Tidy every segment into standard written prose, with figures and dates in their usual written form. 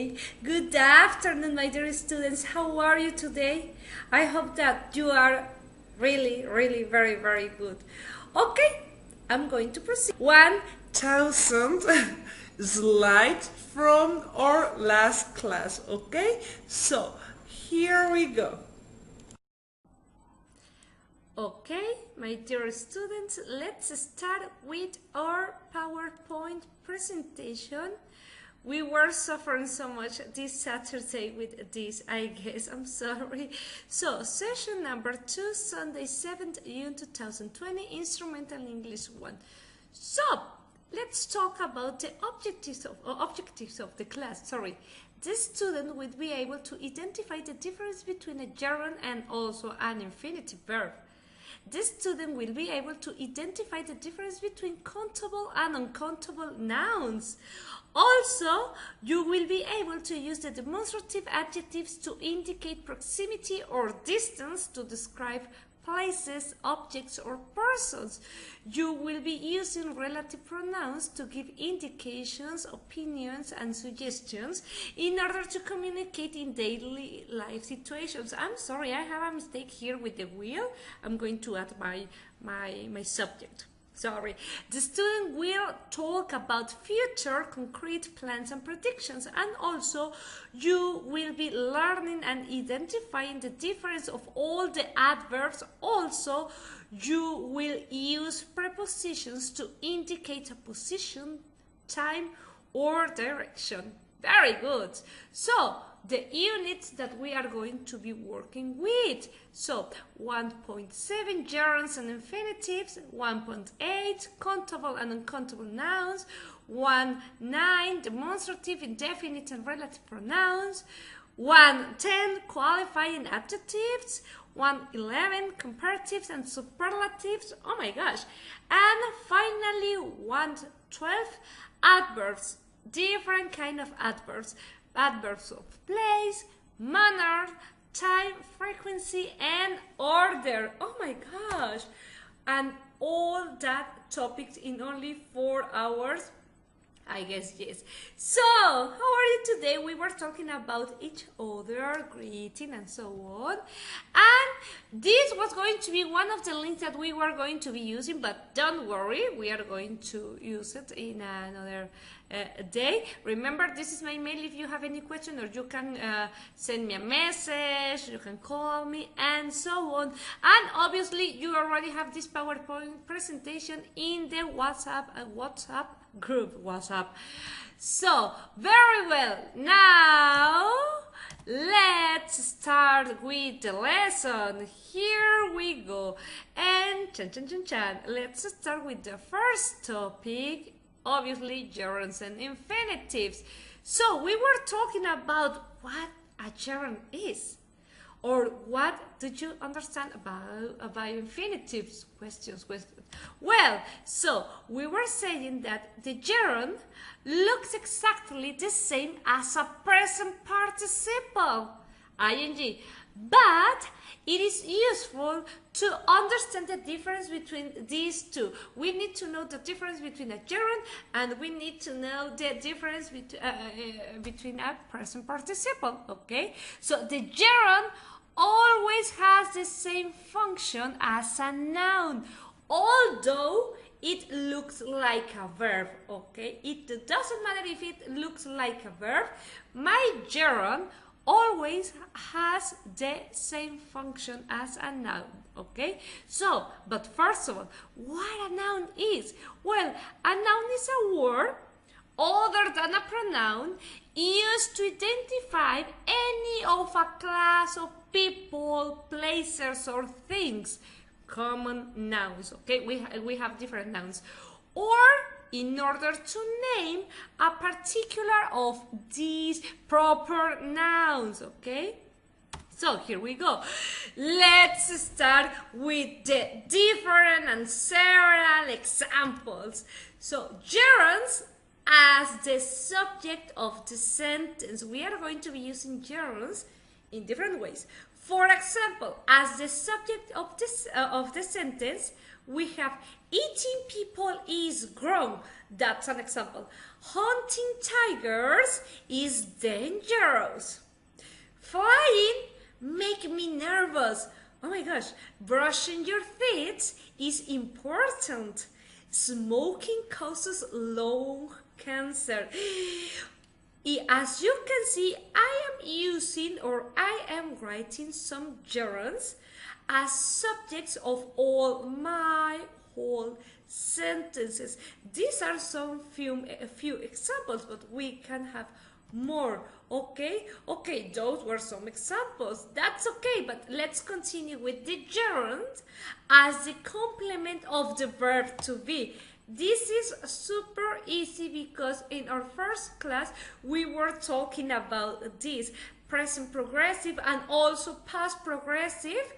Okay, good afternoon, my dear students. How are you today? I hope that you are really, really, very, very good. Okay, I'm going to proceed. 1,000 slides from our last class. Okay, so here we go. Okay, my dear students, let's start with our PowerPoint presentation. We were suffering so much this Saturday with this, I guess. I'm sorry. So, session number 2, Sunday, 7th June 2020, Instrumental English 1. So, let's talk about the objectives of the class. Sorry. The student will be able to identify the difference between a gerund and also an infinitive verb. The student will be able to identify the difference between countable and uncountable nouns. Also, you will be able to use the demonstrative adjectives to indicate proximity or distance to describe places, objects, or persons. You will be using relative pronouns to give indications, opinions, and suggestions in order to communicate in daily life situations. I'm sorry, I have a mistake here with the wheel. I'm going to add my subject. Sorry. The student will talk about future concrete plans and predictions, and also you will be learning and identifying the difference of all the adverbs. Also, you will use prepositions to indicate a position, time, or direction. Very good. So, the units that we are going to be working with. So 1.7 gerunds and infinitives, 1.8 countable and uncountable nouns, 1.9 demonstrative, indefinite and relative pronouns, 1.10 qualifying adjectives, 1.11 comparatives and superlatives, oh my gosh, and finally 1.12 adverbs, different kind of adverbs. Adverbs of place, manner, time, frequency, and order. Oh my gosh! And all that topics in only 4 hours. I guess yes. So, how are you today? We were talking about each other, greeting, and so on. And this was going to be one of the links that we were going to be using, but don't worry, we are going to use it in another day. Remember, this is my mail if you have any question, or you can send me a message, you can call me, and so on. And obviously, you already have this PowerPoint presentation in the WhatsApp group. So, very well. Now, let's start with the lesson. Here we go. And let's start with the first topic. Obviously, gerunds and infinitives. So, we were talking about what a gerund is. Or what did you understand about infinitives? Questions. Well, so we were saying that the gerund looks exactly the same as a present participle, ing, but it is useful to understand the difference between these two. We need to know the difference between a gerund, and we need to know the difference between a present participle, okay? So the gerund always has the same function as a noun, although it looks like a verb, okay? It doesn't matter if it looks like a verb. My gerund always has the same function as a noun, okay? So, but first of all, what a noun is? Well, a noun is a word other than a pronoun used to identify any of a class of people, places, or things. Common nouns, okay? We have different nouns. Or in order to name a particular of these proper nouns, okay? So here we go. Let's start with the different and several examples. So gerunds as the subject of the sentence. We are going to be using gerunds in different ways. For example, as the subject of the sentence, we have eating people is grown. That's an example. Hunting tigers is dangerous. Flying make me nervous. Oh my gosh, brushing your teeth is important. Smoking causes lung cancer. As you can see, I am using or I am writing some gerunds as subjects of all my whole sentences. These are some few examples, but we can have more. Okay, those were some examples. That's okay, but let's continue with the gerund as the complement of the verb to be. This is super easy because in our first class we were talking about this present progressive and also past progressive.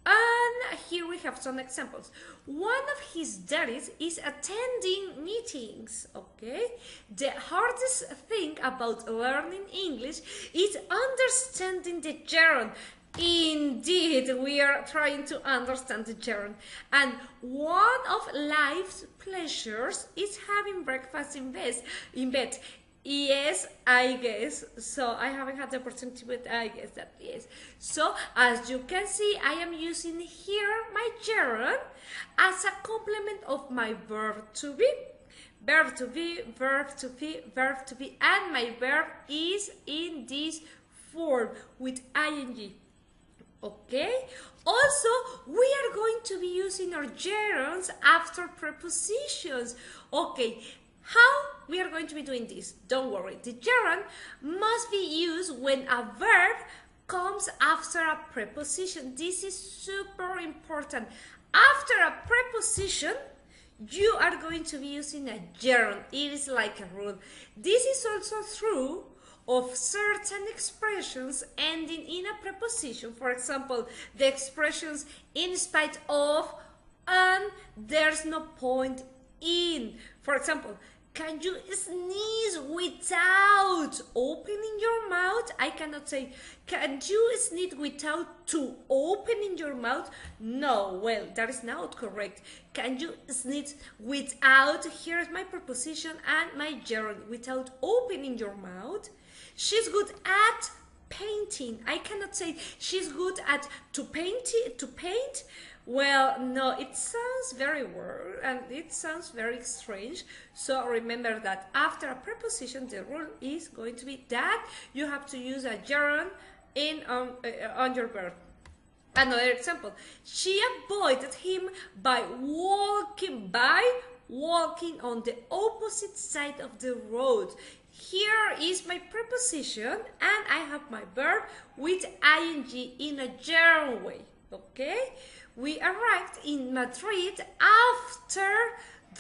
And here we have some examples. One of his duties is attending meetings, okay? The hardest thing about learning English is understanding the gerund. Indeed, we are trying to understand the gerund. And one of life's pleasures is having breakfast in bed. Yes, I guess. So I haven't had the opportunity, but I guess that yes. So as you can see, I am using here my gerund as a complement of my verb to be. Verb to be, verb to be, verb to be, and my verb is in this form with ing. Okay? Also, we are going to be using our gerunds after prepositions. Okay, how we are going to be doing this? Don't worry, the gerund must be used when a verb comes after a preposition. This is super important. After a preposition, you are going to be using a gerund. It is like a rule. This is also true of certain expressions ending in a preposition. For example, the expressions in spite of and there's no point in. For example, can you sneeze without opening your mouth? I cannot say, can you sneeze without to opening your mouth? No, well, that is not correct. Can you sneeze without, here's my preposition and my gerund, without opening your mouth? She's good at painting. I cannot say she's good at to paint. Well, no, it sounds very weird and it sounds very strange. So remember that after a preposition, the rule is going to be that you have to use a gerund on your verb. Another example, she avoided him by walking on the opposite side of the road. Here is my preposition and I have my verb with ing in a gerund way. Okay? We arrived in Madrid after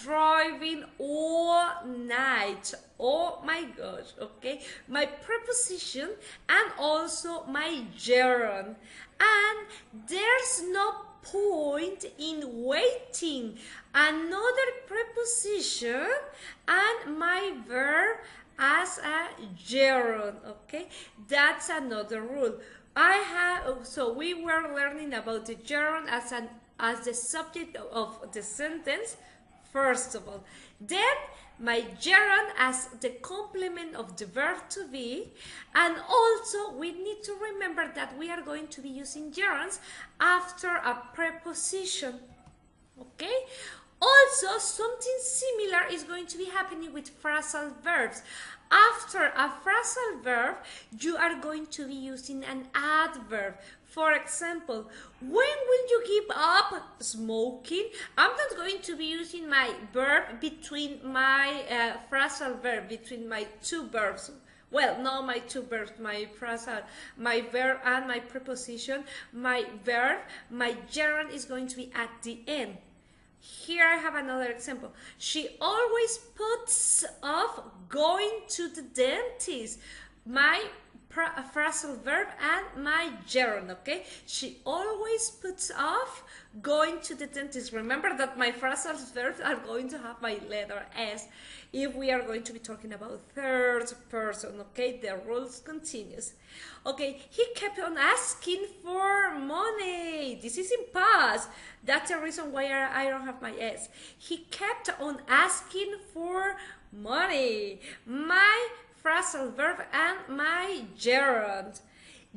driving all night. Oh my gosh, okay? My preposition and also my gerund. And there's no point in waiting. Another preposition and my verb as a gerund, okay? That's another rule. So we were learning about the gerund as the subject of the sentence, first of all. Then my gerund as the complement of the verb to be, and also we need to remember that we are going to be using gerunds after a preposition, okay? Also, something similar is going to be happening with phrasal verbs. After a phrasal verb, you are going to be using an adverb. For example, when will you give up smoking? I'm not going to be using my verb between my phrasal verb, between my two verbs. Well, not my two verbs, my phrasal, my verb and my preposition. My verb, my gerund is going to be at the end. Here I have another example. She always puts off going to the dentist. My phrasal verb and my gerund, okay? She always puts off going to the dentist. Remember that my phrasal verbs are going to have my letter S if we are going to be talking about third person, okay? The rules continues. Okay, he kept on asking for money. This is in past. That's the reason why I don't have my S. He kept on asking for money. My phrasal verb and my gerund.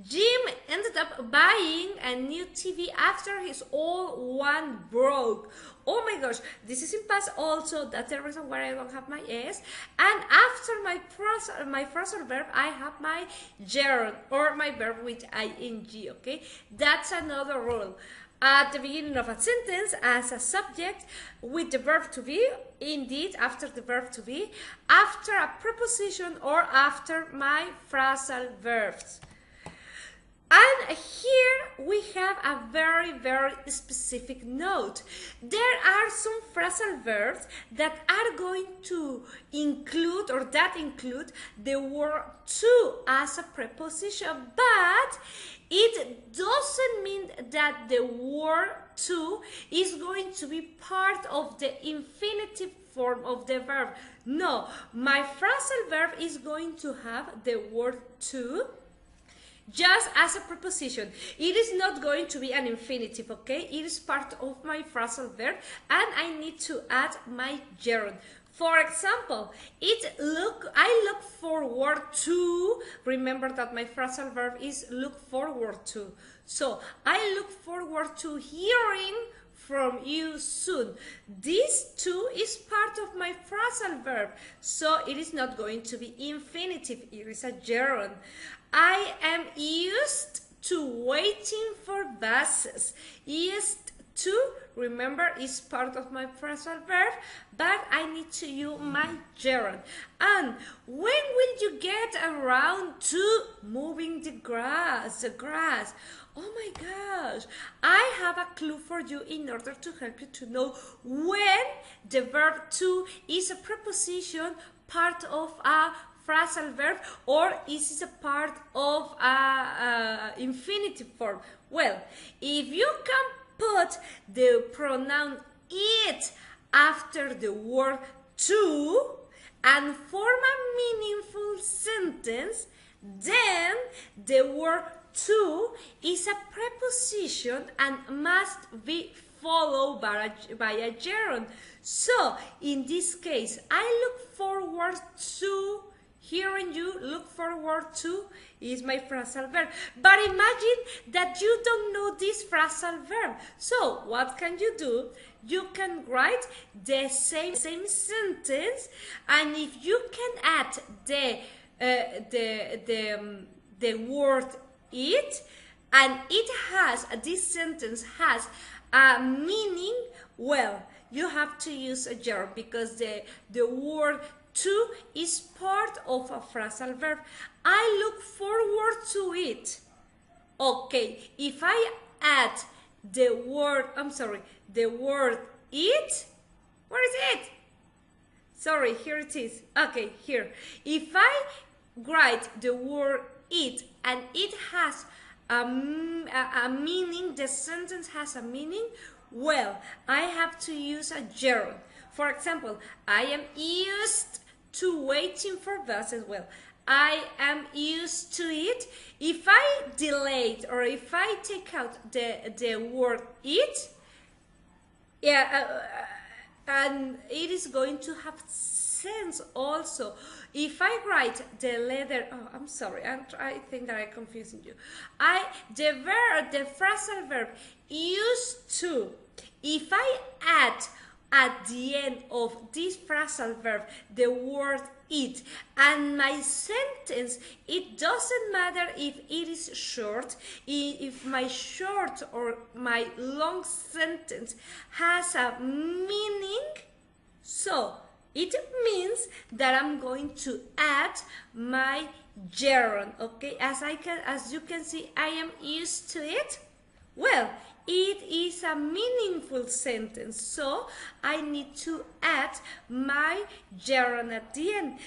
Jim ended up buying a new TV after his old one broke. Oh my gosh, this is in past also. That's the reason why I don't have my S. And after my phrasal verb, I have my gerund or my verb with ing, okay? That's another rule. At the beginning of a sentence, as a subject with the verb to be, indeed, after the verb to be, after a preposition or after my phrasal verbs. And here we have a very, very specific note. There are some phrasal verbs that are going to include or that include the word to as a preposition, but it doesn't mean that the word to is going to be part of the infinitive form of the verb. No, my phrasal verb is going to have the word to just as a preposition. It is not going to be an infinitive, okay? It is part of my phrasal verb and I need to add my gerund. For example, I look forward to, remember that my phrasal verb is look forward to. So, I look forward to hearing from you soon. This too is part of my phrasal verb, so it is not going to be infinitive, it is a gerund. I am used to waiting for buses. Used to, remember, is part of my phrasal verb, but I need to use my gerund. And when will you get around to moving the grass? Oh my gosh, I have a clue for you in order to help you to know when the verb to is a preposition, part of a phrasal verb, or is it a part of a infinitive form. Well, if you can put the pronoun it after the word to and form a meaningful sentence, then the word to is a preposition and must be followed by a gerund. So, in this case, I look forward to hearing you. Look forward to is my phrasal verb. But imagine that you don't know this phrasal verb. So, what can you do? You can write the same sentence, and if you can add the word it, and this sentence has a meaning, well, you have to use a gerund because the word to is part of a phrasal verb. I look forward to it. Okay, if I add the word it, where is it? Sorry, here it is. Okay, here. If I write the word it and it has a meaning, the sentence has a meaning, well, I have to use a gerund. For example, I am used to waiting for buses. Well, I am used to it. If I delete or if I take out the word it, and it is going to have sense also. If I write the letter, oh, I'm sorry, I think that I'm confusing you. The phrasal verb used to, if I add at the end of this phrasal verb the word it, and my sentence, it doesn't matter if it is short, if my short or my long sentence has a meaning, so it means that I'm going to add my gerund, okay? As you can see, I am used to it. Well, it is a meaningful sentence, so I need to add my gerund at the end.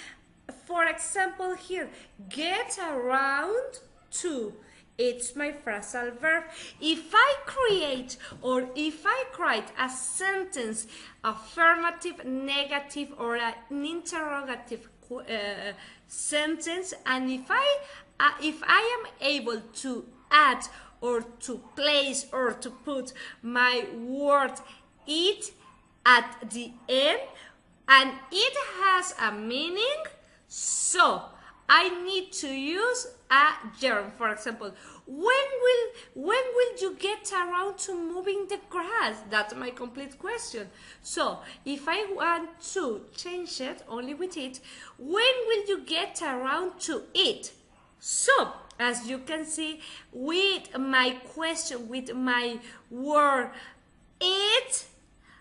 For example, here, get around to. It's my phrasal verb. If I create or if I write a sentence, affirmative, negative, or an interrogative sentence, and if I am able to add or to place or to put my word it at the end, and it has a meaning, so I need to use a gerund. For example, when will you get around to moving the grass? That's my complete question. So if I want to change it only with it, when will you get around to it? So as you can see, with my question, with my word, it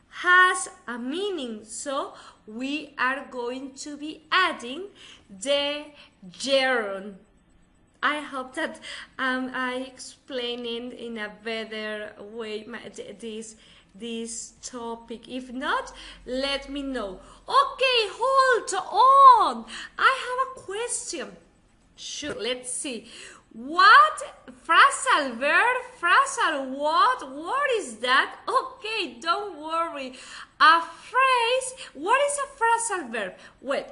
has a meaning. So we are going to be adding the gerund. I hope that I explaining in a better way this topic. If not, let me know. Okay, hold on. I have a question. Sure, let's see. What phrasal verb, phrasal what is that? Okay, don't worry. A phrase, what is a phrasal verb? Well,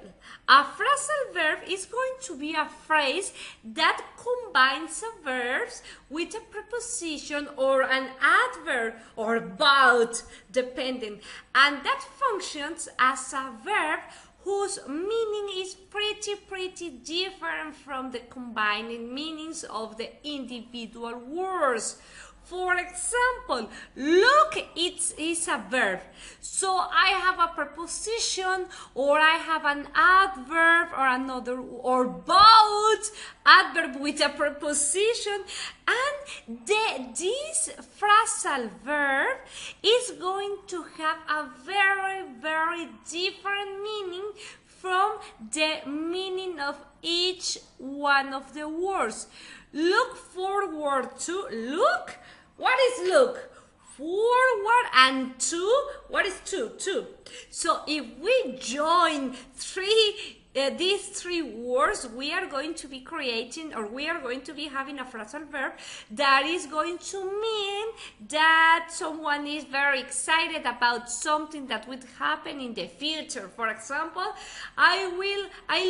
a phrasal verb is going to be a phrase that combines a verb with a preposition or an adverb or both, depending. And that functions as a verb whose meaning is pretty different from the combining meanings of the individual words. For example, look, it is a verb. So I have a preposition, or I have an adverb, or another, or both adverb with a preposition, and this phrasal verb is going to have a very different meaning from the meaning of each one of the words. Look forward to, look. What is look? Forward, and to, what is to? To. So if we join these three words, we are going to be creating, or we are going to be having a phrasal verb that is going to mean that someone is very excited about something that would happen in the future. For example, I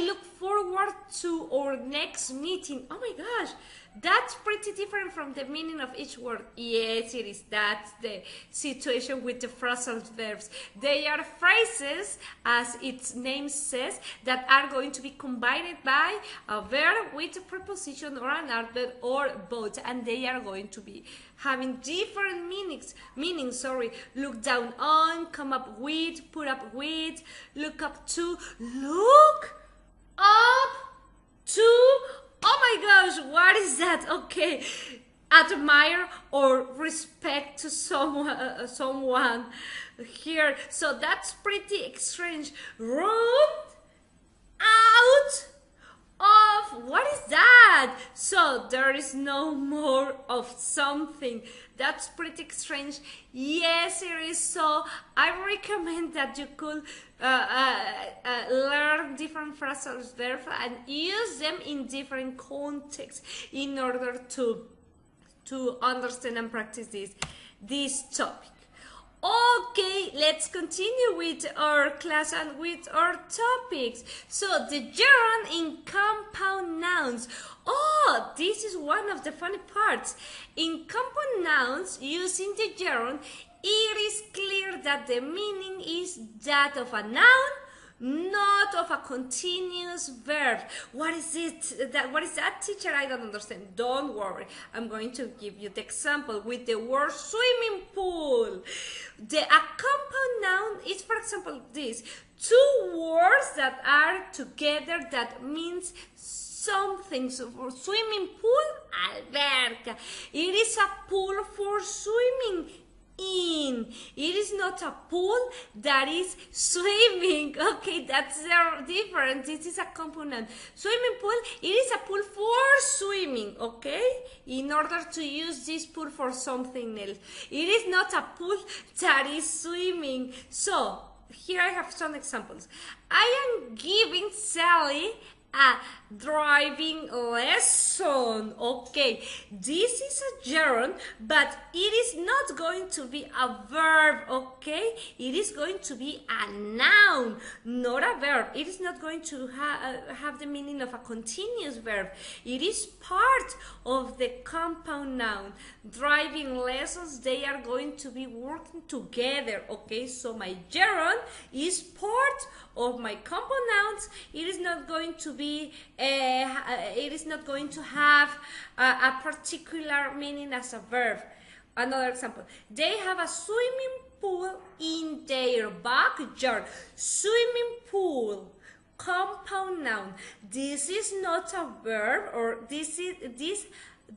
look forward to our next meeting. Oh my gosh, that's pretty different from the meaning of each word. Yes, it is. That's the situation with the phrasal verbs. They are phrases, as its name says, that are going to be combined by a verb with a preposition or an adverb or both, and they are going to be having different meanings. Look down on, come up with, put up with, look up to, look up to. Oh my gosh, what is that? Okay, admire or respect to someone here. So that's pretty strange. Run out of, what is that? So there is no more of something. That's pretty strange. Yes, it is. So I recommend that you could learn different phrasal verbs and use them in different contexts in order to understand and practice this topic. Okay, let's continue with our class and with our topics. So the gerund in compound nouns. Oh, this is one of the funny parts. In compound nouns, using the gerund, it is clear that the meaning is that of a noun, not of a continuous verb. What is it? What is that, teacher? I don't understand. Don't worry. I'm going to give you the example with the word swimming pool. A compound noun is, for example, this. Two words that are together that means something. So for swimming pool, alberca. It is a pool for swimming in. It is not a pool that is swimming. Okay, that's different. This is a component. Swimming pool, it is a pool for swimming, okay? In order to use this pool for something else. It is not a pool that is swimming. So here I have some examples. I am giving Sally a driving lesson. Okay, this is a gerund, but it is not going to be a verb. Okay, it is going to be a noun, not a verb. It is not going to have the meaning of a continuous verb. It is part of the compound noun. Driving lessons, they are going to be working together. Okay, so my gerund is part of my compound nouns. It is not going to be it is not going to have a particular meaning as a verb. Another example, they have a swimming pool in their backyard. Swimming pool, compound noun. This is not a verb, or this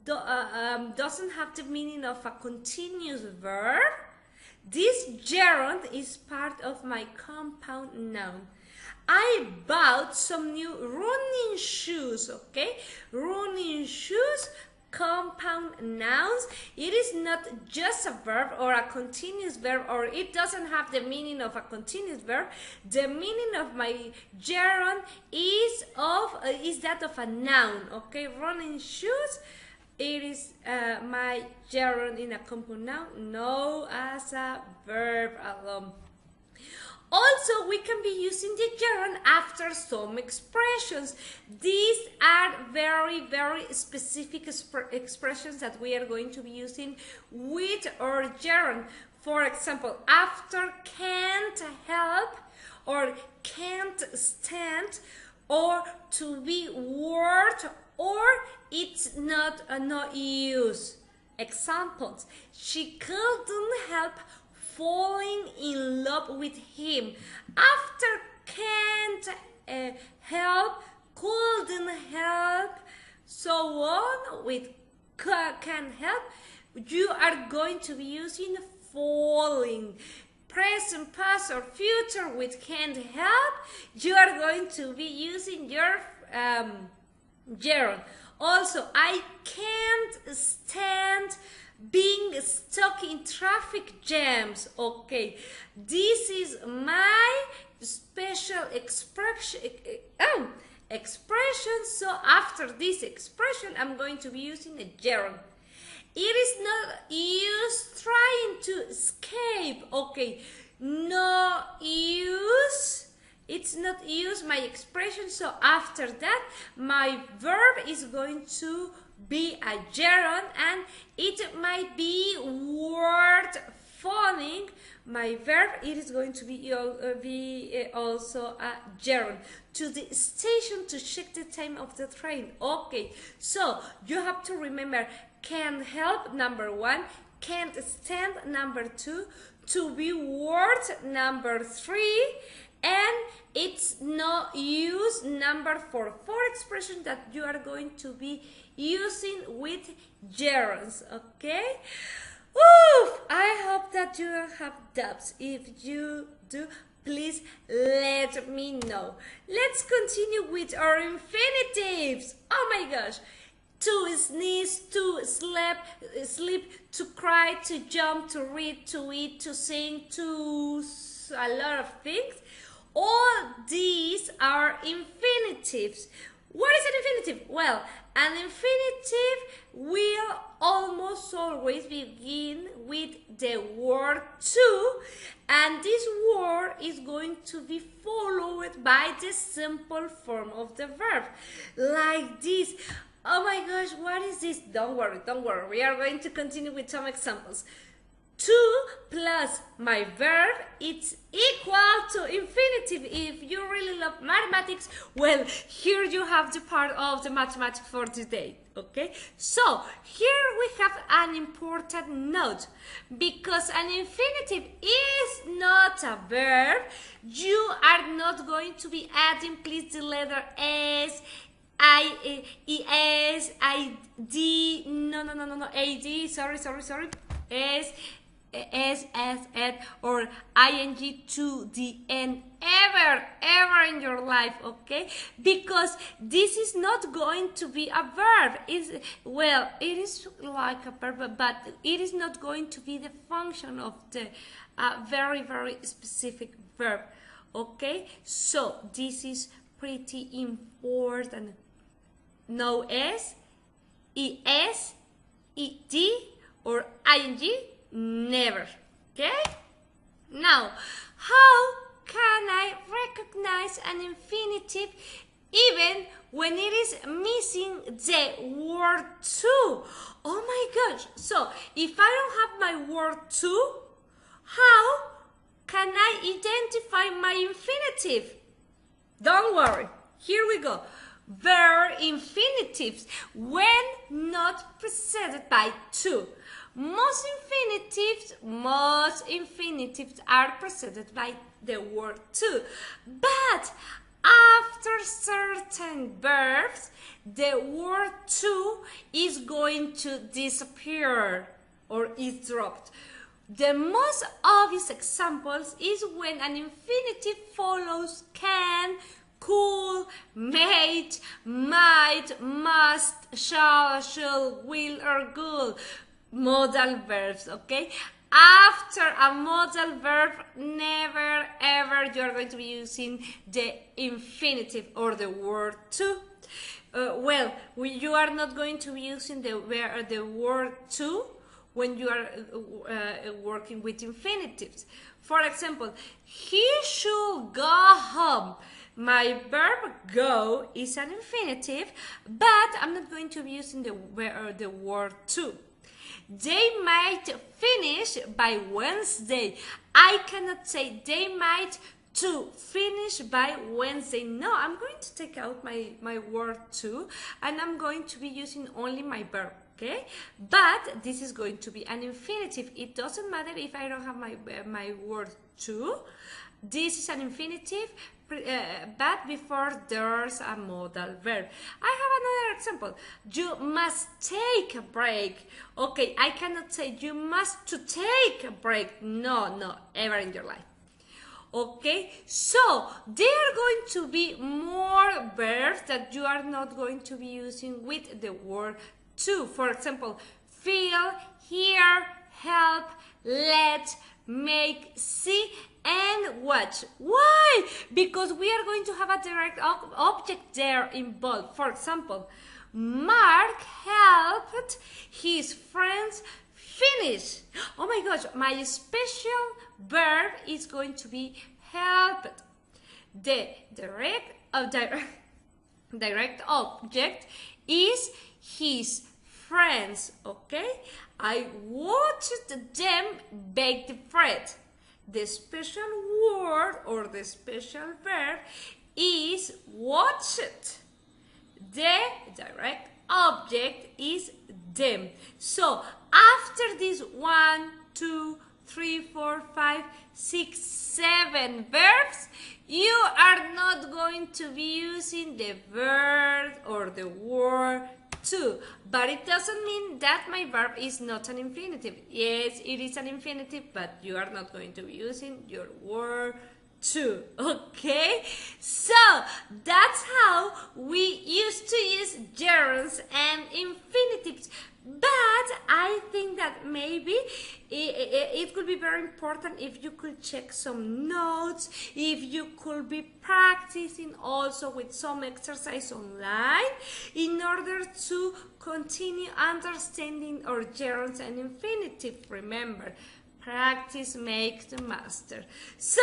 doesn't have the meaning of a continuous verb. This gerund is part of my compound noun. I bought some new running shoes. Okay, running shoes, compound nouns. It is not just a verb or a continuous verb, or it doesn't have the meaning of a continuous verb. The meaning of my gerund is that of a noun. Okay, running shoes, it is my gerund in a compound noun, no as a verb alone. Also, we can be using the gerund after some expressions. These are very, very specific expressions that we are going to be using with our gerund. For example, after can't help, or can't stand, or to be worth, or it's not a no use. Examples: she couldn't help falling in love with him. After can't help, couldn't help, so on, with can help, you are going to be using falling. Present, past, or future with can't help, you are going to be using your gerund. Also, I can't stand being stuck in traffic jams. Okay, this is my special expression. So after this expression, I'm going to be using a gerund. It is not used trying to escape. Okay, no use. It's not used my expression. So after that, my verb is going to be a gerund, and it might be word falling. My verb, it is going to be also a gerund. To the station to check the time of the train. Okay, so you have to remember can't help, number 1, can't stand, number 2, to be worth, number 3, and it's no use, number 4. 4 expressions that you are going to be using with gerunds. Okay? Oof! I hope that you don't have doubts. If you do, please let me know. Let's continue with our infinitives. Oh my gosh! To sneeze, to sleep, to cry, to jump, to read, to eat, to sing, to a lot of things. All these are infinitives. What is an infinitive? Well, an infinitive will almost always begin with the word to, and this word is going to be followed by the simple form of the verb, like this. Oh my gosh, what is this? Don't worry. We are going to continue with some examples. To plus my verb, it's equal to infinitive. If you really love mathematics, well, here you have the part of the mathematics for today. Okay, so here we have an important note. Because an infinitive is not a verb, you are not going to be adding, please, the letter S, I-E-S, I-D, no, A-D, sorry, S, or ing to the end, ever in your life, okay? Because this is not going to be a verb. Well, it is like a verb, but it is not going to be the function of the a very, very specific verb. Okay, so this is pretty important. No S, ES, ED, or ING, never. Okay? Now, how can I recognize an infinitive even when it is missing the word to? Oh my gosh! So, if I don't have my word to, how can I identify my infinitive? Don't worry. Here we go. Verb infinitives when not preceded by to. Most infinitives are preceded by the word to. But after certain verbs, the word to is going to disappear or is dropped. The most obvious examples is when an infinitive follows can, could, may, might, must, shall, should, will, or could. Modal verbs, okay? After a modal verb, never ever you're going to be using the infinitive or the word to. You are not going to be using the word to when you are working with infinitives. For example, he should go home. My verb go is an infinitive, but I'm not going to be using the word to. They might finish by Wednesday. I cannot say they might to finish by Wednesday. No, I'm going to take out my word to, and I'm going to be using only my verb. Okay, but this is going to be an infinitive. It doesn't matter if I don't have my word to. This is an infinitive, but before there's a modal verb. I have another example. You must take a break. Okay, I cannot say you must to take a break. No, ever in your life. Okay, so there are going to be more verbs that you are not going to be using with the word to. For example, feel, hear, help, let, make, see, and watch. Why? Because we are going to have a direct object there involved. For example, Mark helped his friends finish. Oh my gosh, my special verb is going to be helped. The direct object is his friends, okay? I watched them bake the bread. The special word or the special verb is watched. The direct object is them. So after these 1, 2, 3, 4, 5, 6, 7 verbs, you are not going to be using the verb or the word to, but it doesn't mean that my verb is not an infinitive. Yes, it is an infinitive, but you are not going to be using your word to. Okay, so that's how we used to use gerunds and infinitives. But I think that maybe it could be very important if you could check some notes, if you could be practicing also with some exercise online in order to continue understanding our gerunds and infinitive. Remember, practice makes the master. So,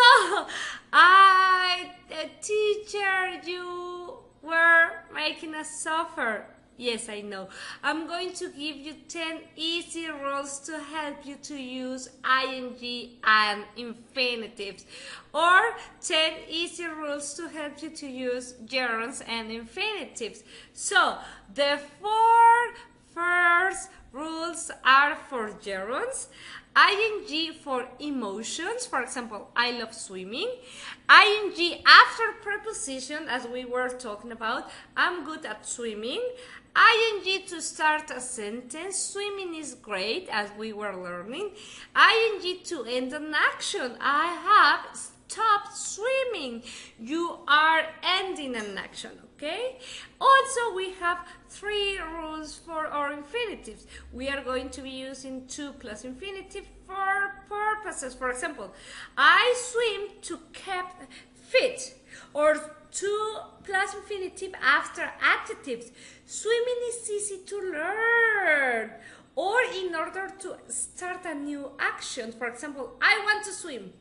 teacher, you were making us suffer. Yes, I know. I'm going to give you 10 easy rules to help you to use ing and infinitives, or 10 easy rules to help you to use gerunds and infinitives. So, the 4 first rules are for gerunds. Ing for emotions, for example, I love swimming. Ing after preposition, as we were talking about, I'm good at swimming. Ing to start a sentence, swimming is great, as we were learning. Ing to end an action, I have stopped swimming. You are ending ending an action, okay? Also, we have 3 rules for our infinitives. We are going to be using to plus infinitive for purposes. For example, I swim to keep fit, or to plus infinitive after adjectives. Swimming is easy to learn. Or in order to start a new action, for example, I want to swim.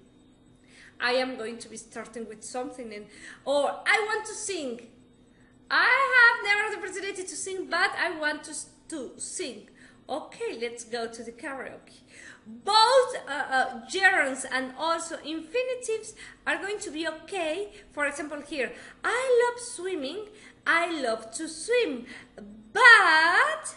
I am going to be starting with something, or I want to sing. I have never had the opportunity to sing, but I want to sing. Okay, let's go to the karaoke. Both gerunds and also infinitives are going to be okay. For example, here, I love swimming. I love to swim, but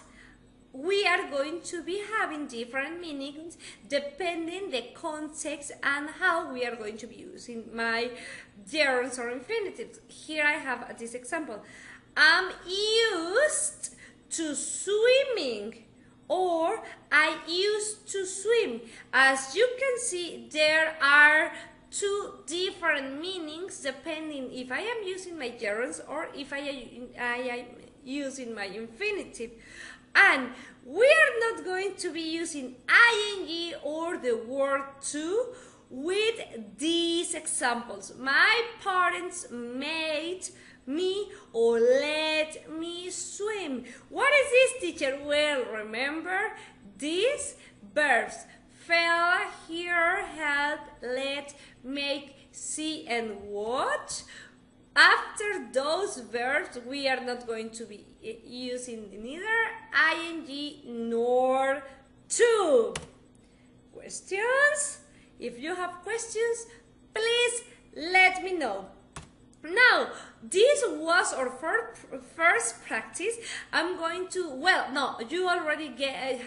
we are going to be having different meanings depending the context and how we are going to be using my gerunds or infinitives. Here I have this example. I'm used to swimming, or I used to swim. As you can see, there are 2 different meanings depending if I am using my gerunds or if I am using my infinitive. And we are not going to be using ing or the word to with these examples. My parents made me or let me swim. What is this, teacher? Well, remember these verbs: fell, hear, help, let, make, see, and watch. After those verbs, we are not going to be using neither ing nor to. Questions? If you have questions, please let me know. Now, this was our first practice. I'm going to, well, no, you already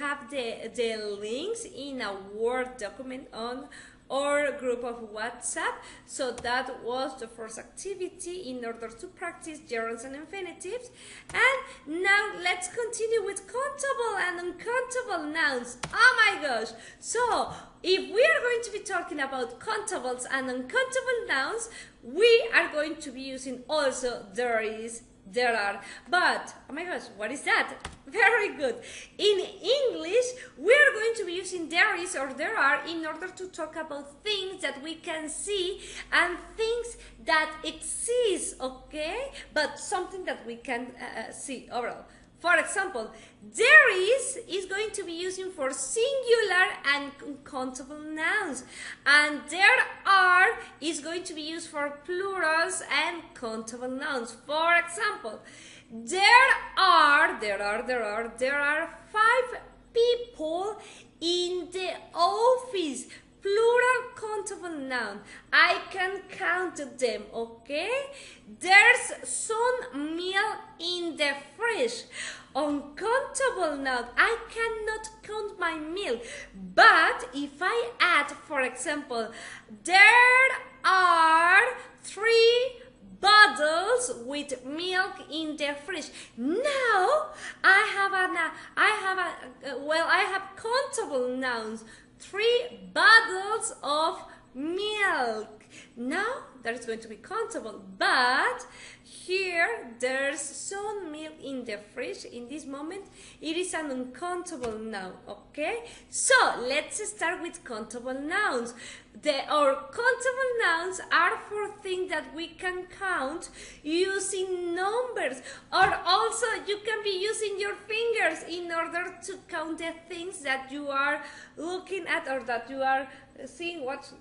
have the links in a Word document on our group of WhatsApp. So that was the first activity in order to practice gerunds and infinitives. And now let's continue with countable and uncountable nouns. Oh my gosh! So if we are going to be talking about countables and uncountable nouns, we are going to be using also there is, there are. But, oh my gosh, what is that? Very good. In English, we are going to be using there is or there are in order to talk about things that we can see and things that exist, okay? But something that we can see overall. For example, there is going to be using for singular and uncountable nouns. And there are is going to be used for plurals and countable nouns. For example, there are 5 people in the office. Plural countable noun. I can count them, okay? There's some milk in the fridge. Uncountable noun. I cannot count my milk. But if I add, for example, there are 3 bottles with milk in the fridge. Now I have countable nouns. 3 bottles of milk. Now that is going to be countable, but here there's some milk in the fridge. In this moment, it is an uncountable noun, okay? So let's start with countable nouns. Our countable nouns are for things that we can count using numbers, or also you can be using your fingers in order to count the things that you are looking at or that you are seeing. What?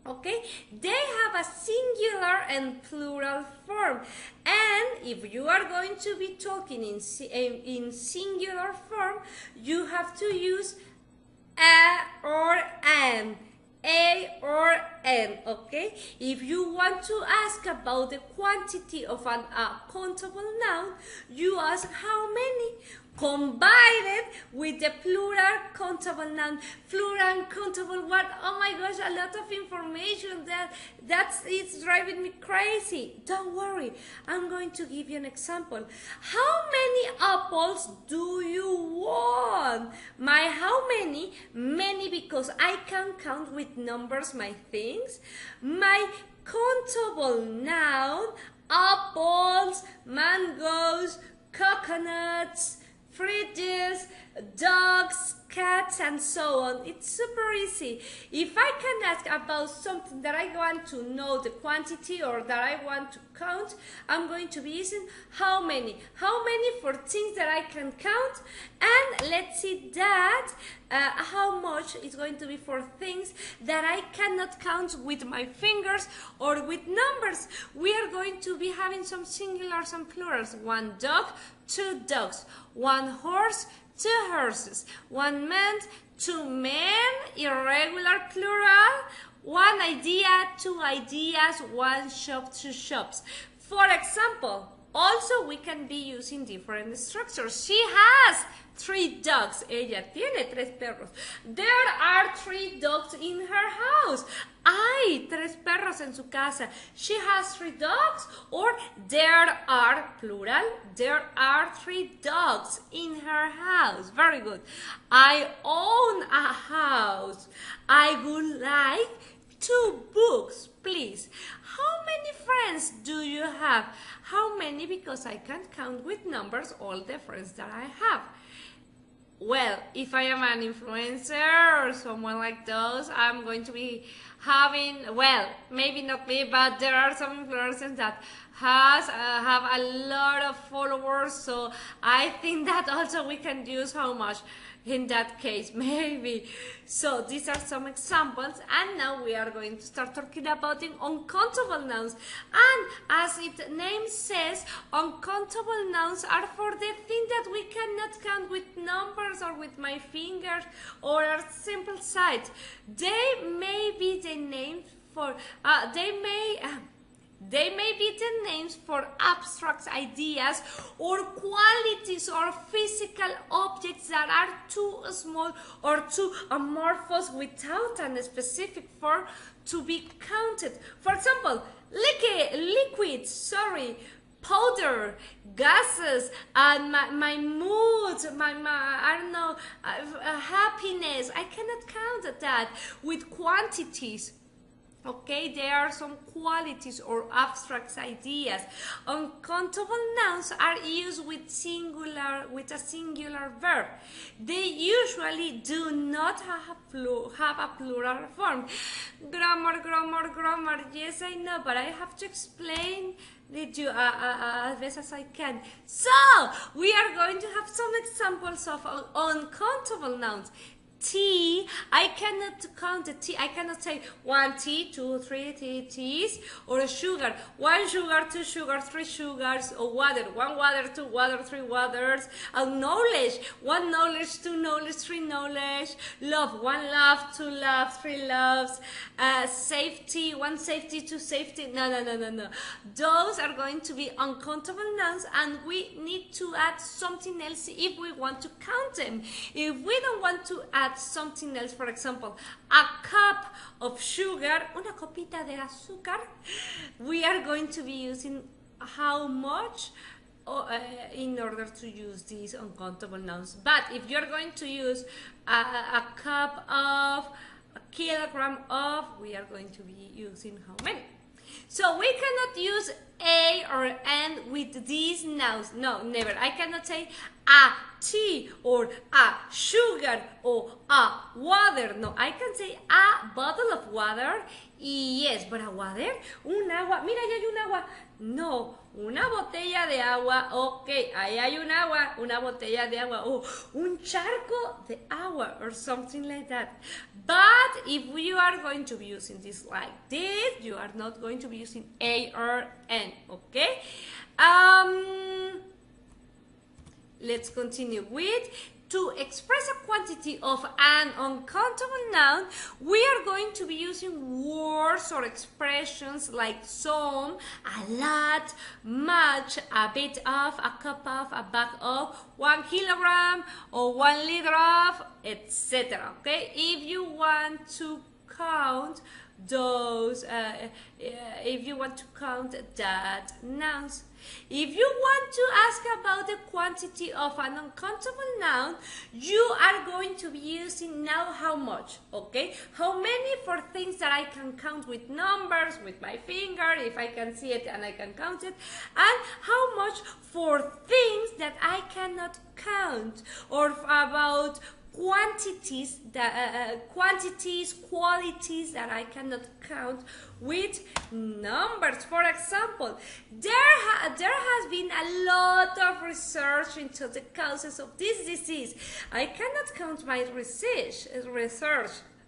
Okay, they have a singular and plural form, and if you are going to be talking in singular form, you have to use a or an. A or N, okay? If you want to ask about the quantity of an countable noun, you ask how many. Combine it with the plural countable noun. Plural and countable, what? Oh my gosh, a lot of information it's driving me crazy. Don't worry, I'm going to give you an example. How many apples do you want? My how many? Many, because I can count with numbers my things. My countable noun, apples, mangoes, coconuts, fridges, dogs, cats, and so on. It's super easy. If I can ask about something that I want to know the quantity or that I want to count, I'm going to be using how many. How many for things that I can count, and let's see that how much is going to be for things that I cannot count with my fingers or with numbers. We are going to be having some singulars and plurals. One dog, two dogs. One horse, two horses. One man, two men, irregular plural. One idea, two ideas. One shop, two shops. For example, also we can be using different structures. She has 3 dogs. Ella tiene 3 perros. There are 3 dogs in her house. Hay 3 perros en su casa. She has 3 dogs, or there are, plural, there are 3 dogs in her house. Very good. I own a house. I would like 2 books, please. How many friends do you have? How many? Because I can't count with numbers all the friends that I have. Well, if I am an influencer or someone like those, I'm going to be having, well, maybe not me, but there are some influencers that have a lot of followers, so I think that also we can use how much in that case, maybe. So these are some examples, and now we are going to start talking about the uncountable nouns. And as its name says, uncountable nouns are for the thing that we cannot count with numbers or with my fingers or a simple sight. They may be the name for, they may be the names for abstract ideas or qualities or physical objects that are too small or too amorphous without a specific form to be counted. For example, liquids, powder, gases, and my mood, I don't know, happiness. I cannot count that with quantities. Okay, there are some qualities or abstract ideas. Uncountable nouns are used with a singular verb. They usually do not have a plural form. Grammar. Yes, I know, but I have to explain it you as best as I can. So, we are going to have some examples of uncountable nouns. Tea, I cannot count the tea. I cannot say 1 tea, 2, 3 teas, or a sugar. 1 sugar, 2 sugars, 3 sugars, or water. 1 water, 2 water, 3 waters. Knowledge, 1 knowledge, 2 knowledge, 3 knowledge. Love, 1 love, 2 loves, 3 loves. Safety, 1 safety, 2 safety. No. Those are going to be uncountable nouns, and we need to add something else if we want to count them. If we don't want to add something else, for example, a cup of sugar, una copita de azúcar, we are going to be using how much in order to use these uncountable nouns. But if you're going to use a cup of, a kilogram of, we are going to be using how many? So we cannot use a or an with these nouns. No, never. I cannot say a tea or a sugar or a water. No, I can say a bottle of water. Yes, but a water, un agua. Mira, ya hay un agua. No, una botella de agua. Ok, ahí hay un agua, una botella de agua. Oh, un charco de agua or something like that. But if you are going to be using this like this, you are not going to be using a or an. Okay. Let's continue with, to express a quantity of an uncountable noun, we are going to be using words or expressions like some, a lot, much, a bit of, a cup of, a bag of, 1 kilogram or 1 liter of, etc. Okay, if you want to count those, if you want to count that nouns. If you want to ask about the quantity of an uncountable noun, you are going to be using now how much, okay? How many for things that I can count with numbers, with my finger, if I can see it and I can count it, and how much for things that I cannot count, or about quantities, qualities that I cannot count with numbers. For example, there has been a lot of research into the causes of this disease. I cannot count my research.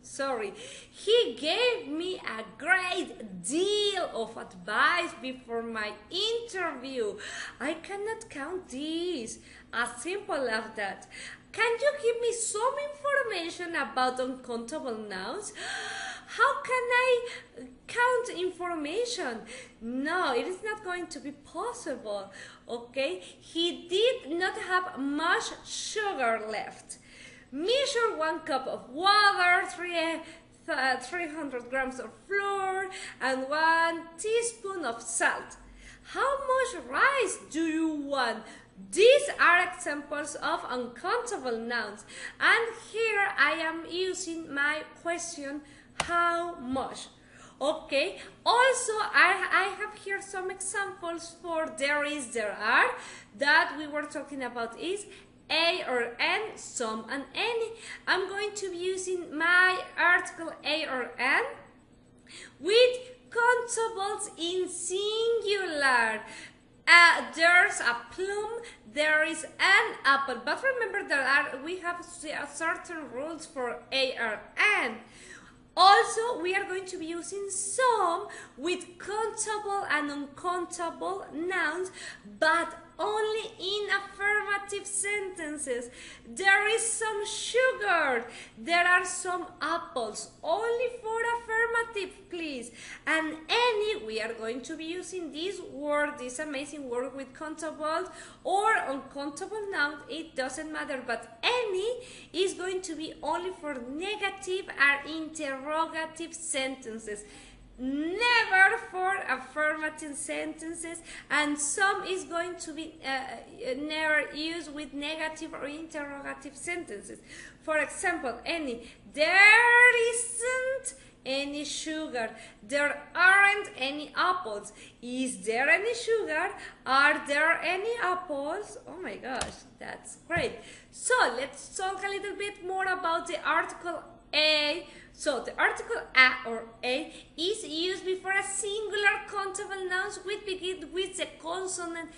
Sorry, he gave me a great deal of advice before my interview. I cannot count this. As simple as that. Can you give me some information about uncountable nouns? How can I count information? No, it is not going to be possible. Okay, he did not have much sugar left. Measure 1 cup of water, 300 grams of flour, and 1 teaspoon of salt. How much rice do you want? These are examples of uncountable nouns. And here I am using my question, how much? Okay, also I have here some examples for there is, there are, that we were talking about is a or an, some and any. I'm going to be using my article a or an with countables in singular. There's a plum, there is an apple, but remember we have certain rules for a or an. Also, we are going to be using some with countable and uncountable nouns, but only in affirmative sentences. There is some sugar, there are some apples, only for affirmative, please. And any, we are going to be using this word, this amazing word with countable or uncountable noun, it doesn't matter, but any is going to be only for negative or interrogative sentences. Never for affirmative sentences, and some is going to be never used with negative or interrogative sentences. For example, any, there isn't any sugar, there aren't any apples. Is there any sugar? Are there any apples? Oh my gosh, that's great. So let's talk a little bit more about the article a. So the article a or a is used before a singular countable nouns which begin with the consonant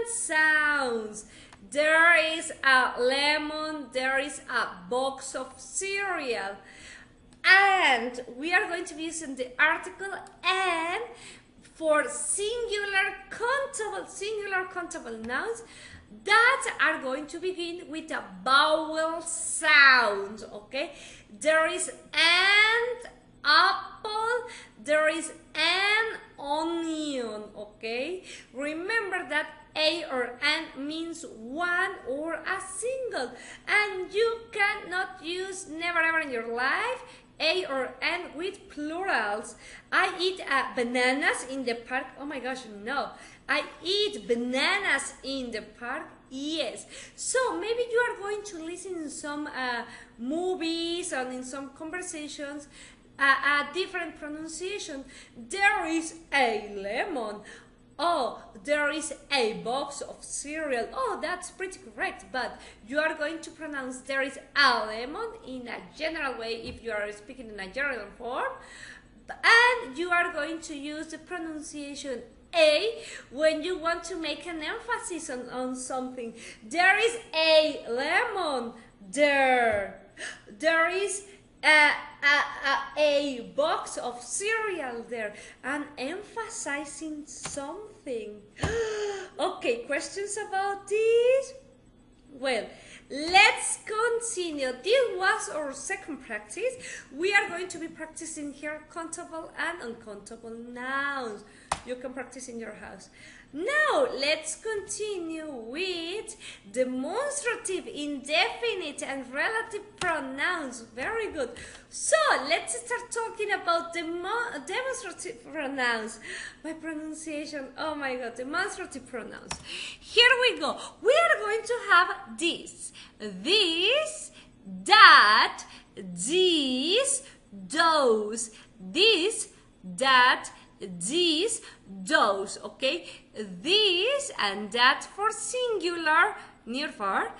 sounds. There is a lemon, there is a box of cereal. And we are going to be using the article and for singular countable nouns that are going to begin with a vowel sound, okay? There is an apple, there is an onion, okay? Remember that a or an means one or a single, and you cannot use, never ever in your life, a or an with plurals. I eat bananas in the park. Oh my gosh, no. I eat bananas in the park. Yes. So maybe you are going to listen in some movies and in some conversations a different pronunciation. There is a lemon. Oh, there is a box of cereal. Oh, that's pretty correct, but you are going to pronounce there is a lemon in a general way if you are speaking in a general form, and you are going to use the pronunciation a when you want to make an emphasis on something. There is a lemon there. There is a box of cereal there, and emphasizing something. Okay, questions about this? Well, let's continue. This was our second practice. We are going to be practicing here countable and uncountable nouns. you can practice in your house. Now let's continue with demonstrative, indefinite, and relative pronouns. Very good. So let's start talking about demonstrative pronouns. My pronunciation, oh my god, demonstrative pronouns. Here we go. We are going to have this, that, these, those, this, that, these, those, okay? This and that for singular, near far,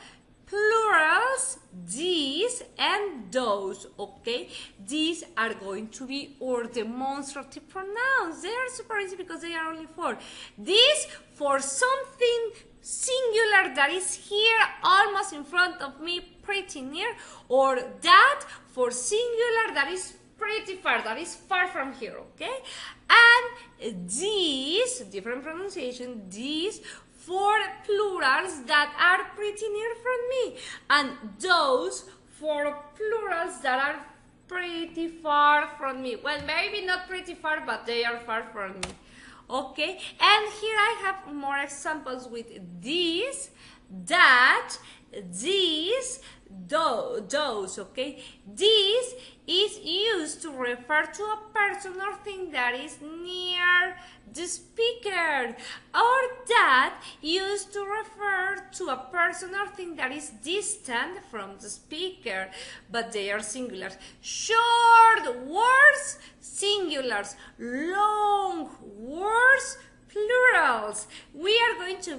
plurals, these and those, okay? These are going to be our demonstrative pronouns. They are super easy because they are only four. This for something singular that is here, almost in front of me, pretty near, or that for singular that is pretty far, that is far from here, okay? And these, different pronunciation, these for plurals that are pretty near from me, and those for plurals that are pretty far from me. Well, maybe not pretty far, but they are far from me. Okay, and here I have more examples with these, that, these, those, okay? This is used to refer to a person or thing that is near the speaker, or that used to refer to a person or thing that is distant from the speaker, but they are singulars. Short words, singulars. Long words, plurals. We are going to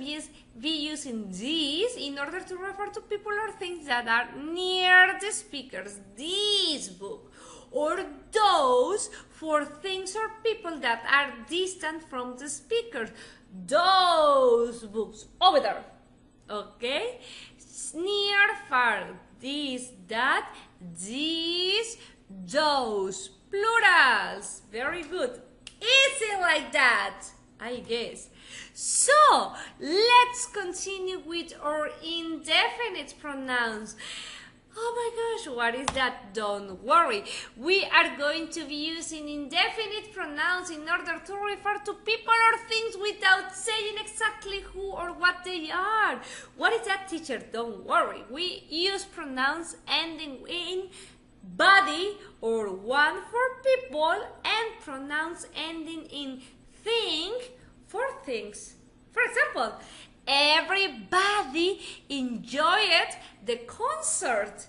be using these in order to refer to people or things that are near the speakers. This book. Or those for things or people that are distant from the speaker. Those books. Over there. Okay? Near, far. This, that, these, those. Plurals. Very good. Easy like that, I guess. So, let's continue with our indefinite pronouns. Oh my gosh, what is that? Don't worry. We are going to be using indefinite pronouns in order to refer to people or things without saying exactly who or what they are. What is that, teacher? Don't worry. We use pronouns ending in body or one for people, and pronouns ending in thing for things. For example, everybody enjoyed the concert.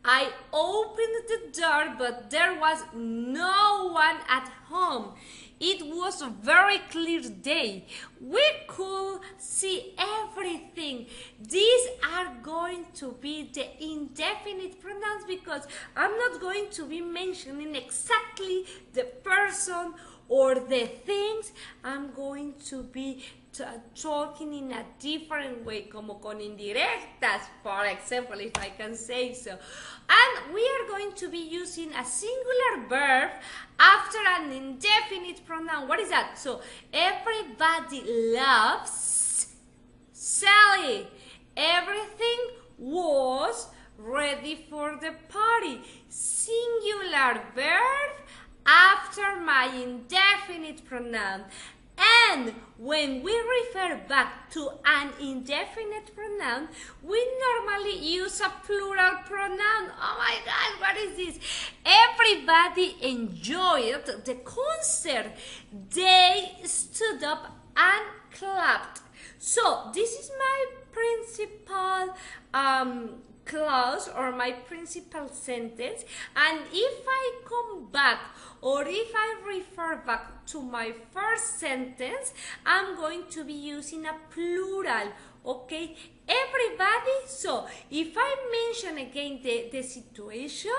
I opened the door, but there was no one at home. It was a very clear day. We could see everything. These are going to be the indefinite pronouns because I'm not going to be mentioning exactly the person or the things. I'm going to be talking in a different way, como con indirectas, for example, if I can say so. And we are going to be using a singular verb after an indefinite pronoun. What is that? So, everybody loves Sally. Everything was ready for the party. Singular verb after my indefinite pronoun. And when we refer back to an indefinite pronoun, we normally use a plural pronoun. Oh my God, what is this? Everybody enjoyed the concert. They stood up and clapped. So this is my principal clause or my principal sentence, and if I come back or if I refer back to my first sentence, I'm going to be using a plural, okay? Everybody. So if I mention again the situation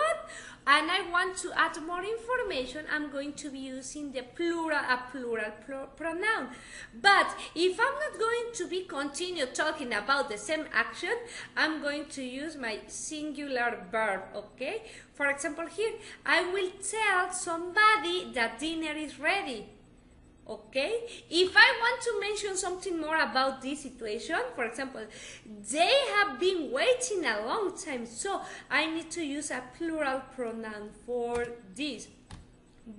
and I want to add more information, I'm going to be using the plural, a plural pronoun. But if I'm not going to be continue talking about the same action, I'm going to use my singular verb, okay? For example, here, I will tell somebody that dinner is ready. Okay? If I want to mention something more about this situation, for example, they have been waiting a long time, so I need to use a plural pronoun for this.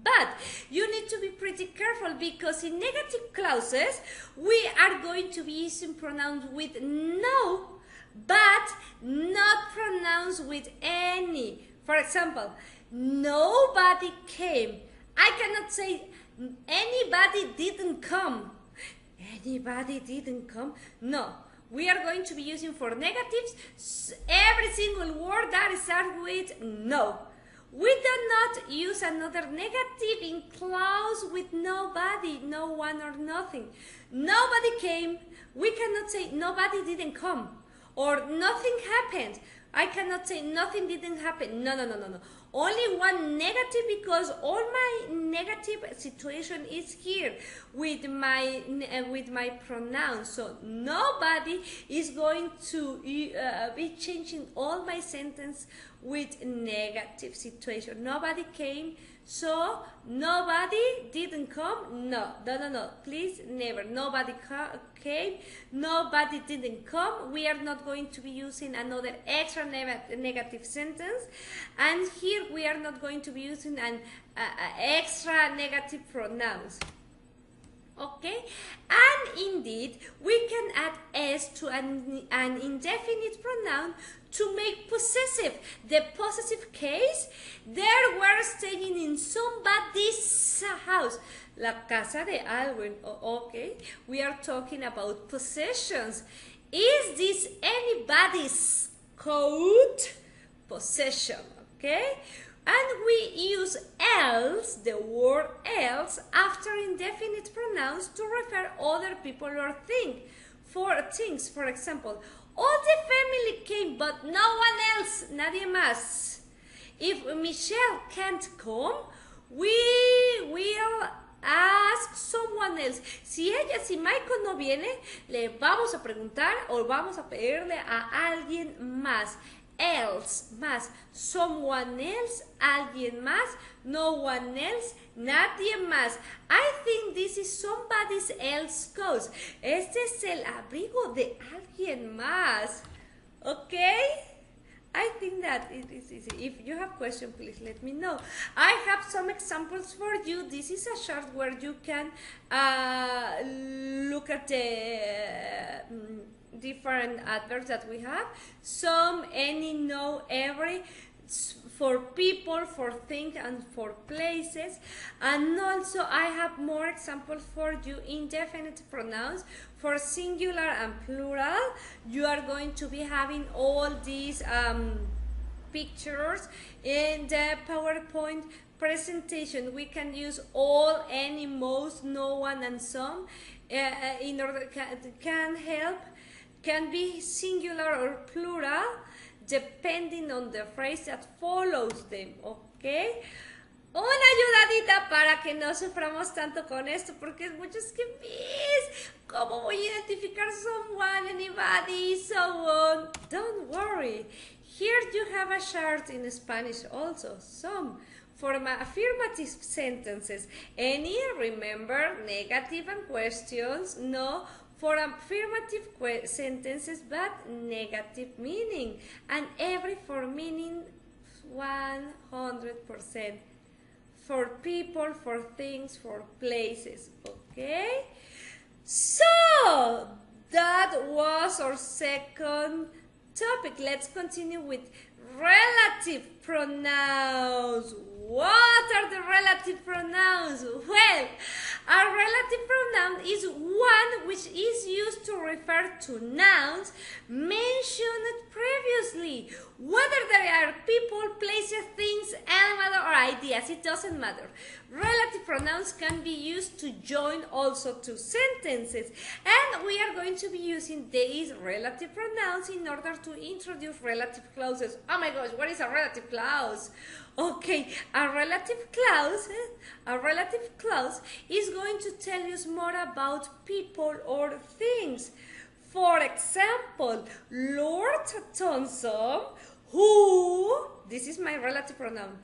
But you need to be pretty careful because in negative clauses, we are going to be using pronouns with no, but not pronouns with any. For example, nobody came. I cannot say anybody didn't come. Anybody didn't come? No. We are going to be using for negatives every single word that starts with no. We do not use another negative in clause with nobody, no one or nothing. Nobody came. We cannot say nobody didn't come or nothing happened. I cannot say nothing didn't happen. No. Only one negative because all my negative situation is here with my pronouns. So nobody is going to be changing all my sentence with negative situation. Nobody came, so nobody didn't come. No. Please, never. Nobody came. Nobody didn't come. We are not going to be using another extra negative sentence. And here we are not going to be using an extra negative pronouns. Okay, and indeed we can add s to an indefinite pronoun to make possessive. The possessive case, there we're staying in somebody's house. La casa de alguien. Okay, we are talking about possessions. Is this anybody's coat? Possession. Okay. And we use else, the word else, after indefinite pronouns to refer other people or things. For example, all the family came, but no one else, nadie más. If Michelle can't come, we will ask someone else. Si Michael no viene, le vamos a preguntar o vamos a pedirle a alguien más. Else, más, someone else, alguien más, no one else, nadie más. I think this is somebody else's coat. Este es el abrigo de alguien más. Okay? I think that it is easy. If you have questions, please let me know. I have some examples for you. This is a chart where you can look at the different adverbs that we have. Some, any, no, every, for people, for things, and for places. And also I have more examples for you. Indefinite pronouns for singular and plural. You are going to be having all these pictures in the PowerPoint presentation. We can use all, any, most, no one, and some in order can be singular or plural depending on the phrase that follows them, okay? Una ayudadita para que no suframos tanto con esto, porque es muchos que ves, ¿cómo voy a identificar someone, anybody, so on? Don't worry, here you have a chart in Spanish also, some. For my affirmative sentences, any, remember, negative and questions, no. For affirmative sentences, but negative meaning. And every for meaning 100%. For people, for things, for places. Okay? So, that was our second topic. Let's continue with relative pronouns. What are the relative pronouns? Well, a relative pronoun is one which is used to refer to nouns mentioned previously. Whether they are people, places, things, animals, or ideas, it doesn't matter. Relative pronouns can be used to join also to sentences. And we are going to be using these relative pronouns in order to introduce relative clauses. Oh my gosh, what is a relative clause? Okay, a relative clause is going to tell us more about people or things. For example, Lord Thompson, who, this is my relative pronoun,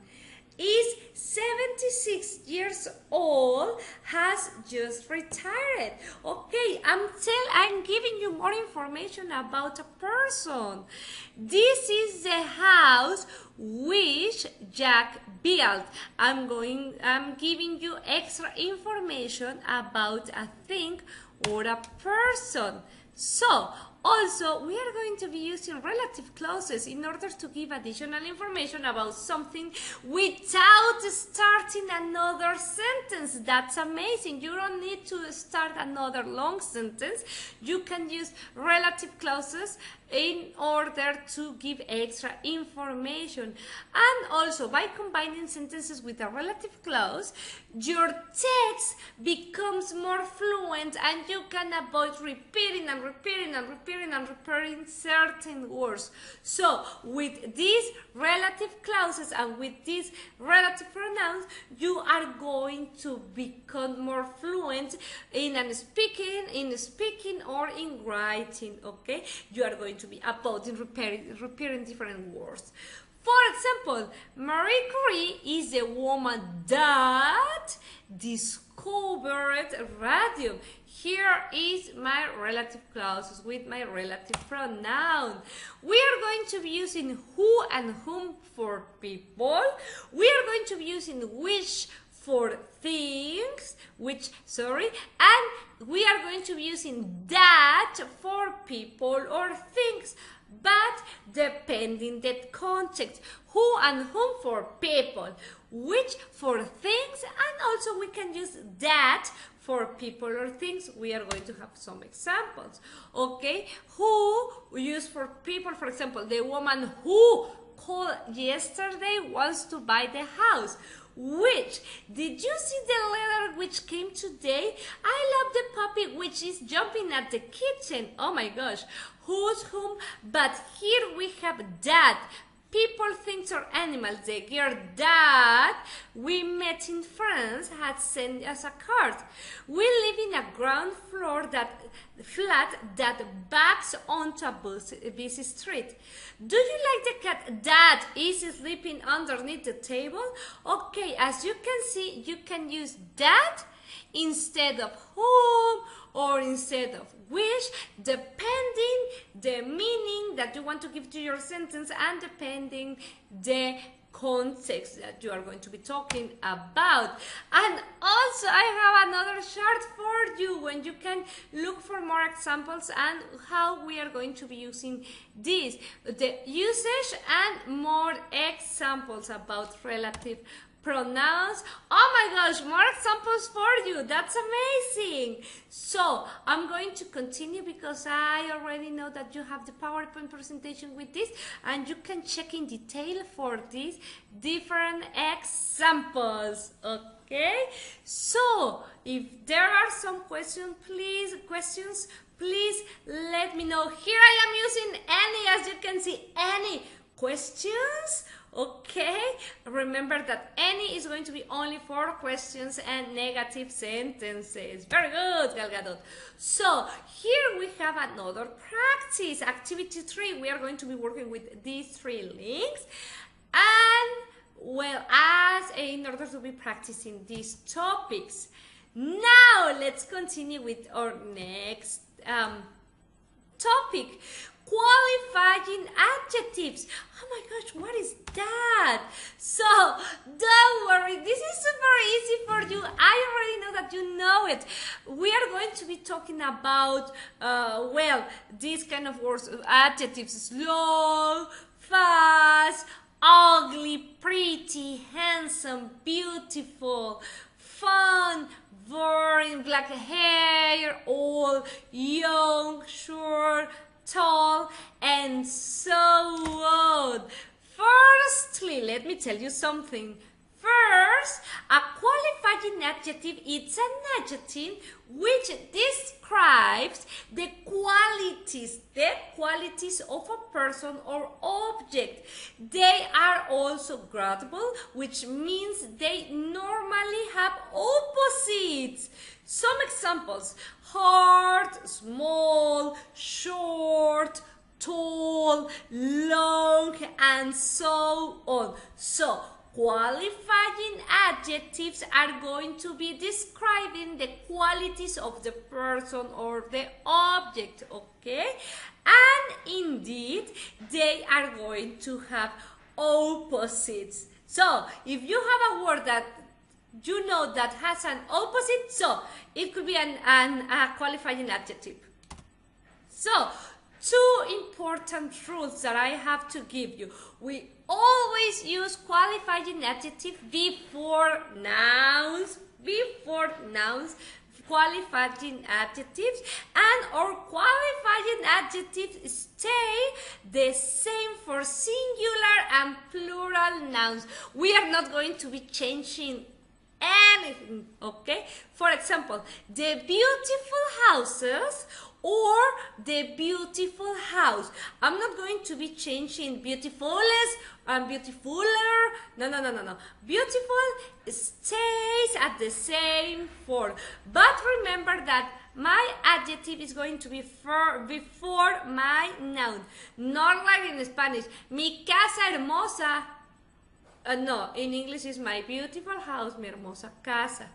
is 76 years old, has just retired. Okay, I'm giving you more information about a person. This is the house which Jack built. I'm giving you extra information about a thing or a person. So, also, we are going to be using relative clauses in order to give additional information about something without starting another sentence. That's amazing. You don't need to start another long sentence. You can use relative clauses in order to give extra information. And also, by combining sentences with a relative clause, your text becomes more fluent and you can avoid repeating certain words. So, with these relative clauses and with these relative pronouns, you are going to become more fluent in speaking or in writing, okay? You are going to be avoiding repeating different words. For example, Marie Curie is the woman that discovered radium. Here is my relative clauses with my relative pronoun. We are going to be using who and whom for people. We are going to be using which for things, and we are going to be using that for people or things, but depending the context. Who and whom for people, which for things, and also we can use that for people or things. We are going to have some examples. Okay, who we use for people, for example, the woman who called yesterday wants to buy the house. Which, did you see the letter which came today? I love the puppy which is jumping at the kitchen. Oh my gosh, who's whom? But here we have that. People, things, or animals. The girl that we met in France had sent us a card. We live in a ground floor flat that backs onto a busy street. Do you like the cat that is sleeping underneath the table? Okay, as you can see, you can use that instead of whom or instead of which, depending the meaning that you want to give to your sentence and depending the context that you are going to be talking about. And also I have another chart for you when you can look for more examples and how we are going to be using this, the usage and more examples about relative pronouns. Oh my gosh, more examples for you. That's amazing. So I'm going to continue because I already know that you have the PowerPoint presentation with this and you can check in detail for these different examples. Okay, so if there are some questions, please let me know. Here I am using any, as you can see, any questions. Okay, remember that any is going to be only for questions and negative sentences. Very good, Gal Gadot. So here we have another practice, activity 3. We are going to be working with these 3 links, and well, in order to be practicing these topics. Now let's continue with our next topic. Qualifying adjectives. Oh my gosh, what is that? So don't worry, this is super easy for you. I already know that you know it. We are going to be talking about well, these kind of words, adjectives: slow, fast, ugly, pretty, handsome, beautiful, fun, boring, black hair, old, young, short, tall, and so on. Firstly, let me tell you something. First, a qualifying adjective is an adjective which describes the qualities of a person or object. They are also gradable, which means they normally have opposites. Some examples: hard, small, short, tall, long, and so on. So, Qualifying adjectives are going to be describing the qualities of the person or the object, okay? And indeed, they are going to have opposites. So, if you have a word that you know that has an opposite, so it could be a qualifying adjective. So, two important rules that I have to give you. We always use qualifying adjective before nouns, qualifying adjectives, and our qualifying adjectives stay the same for singular and plural nouns. We are not going to be changing anything, okay? For example, the beautiful houses or the beautiful house. I'm not going to be changing beautifulest and beautifuler. No. Beautiful stays at the same form. But remember that my adjective is going to be before my noun. Not like in Spanish. Mi casa hermosa. No, in English is my beautiful house, mi hermosa casa.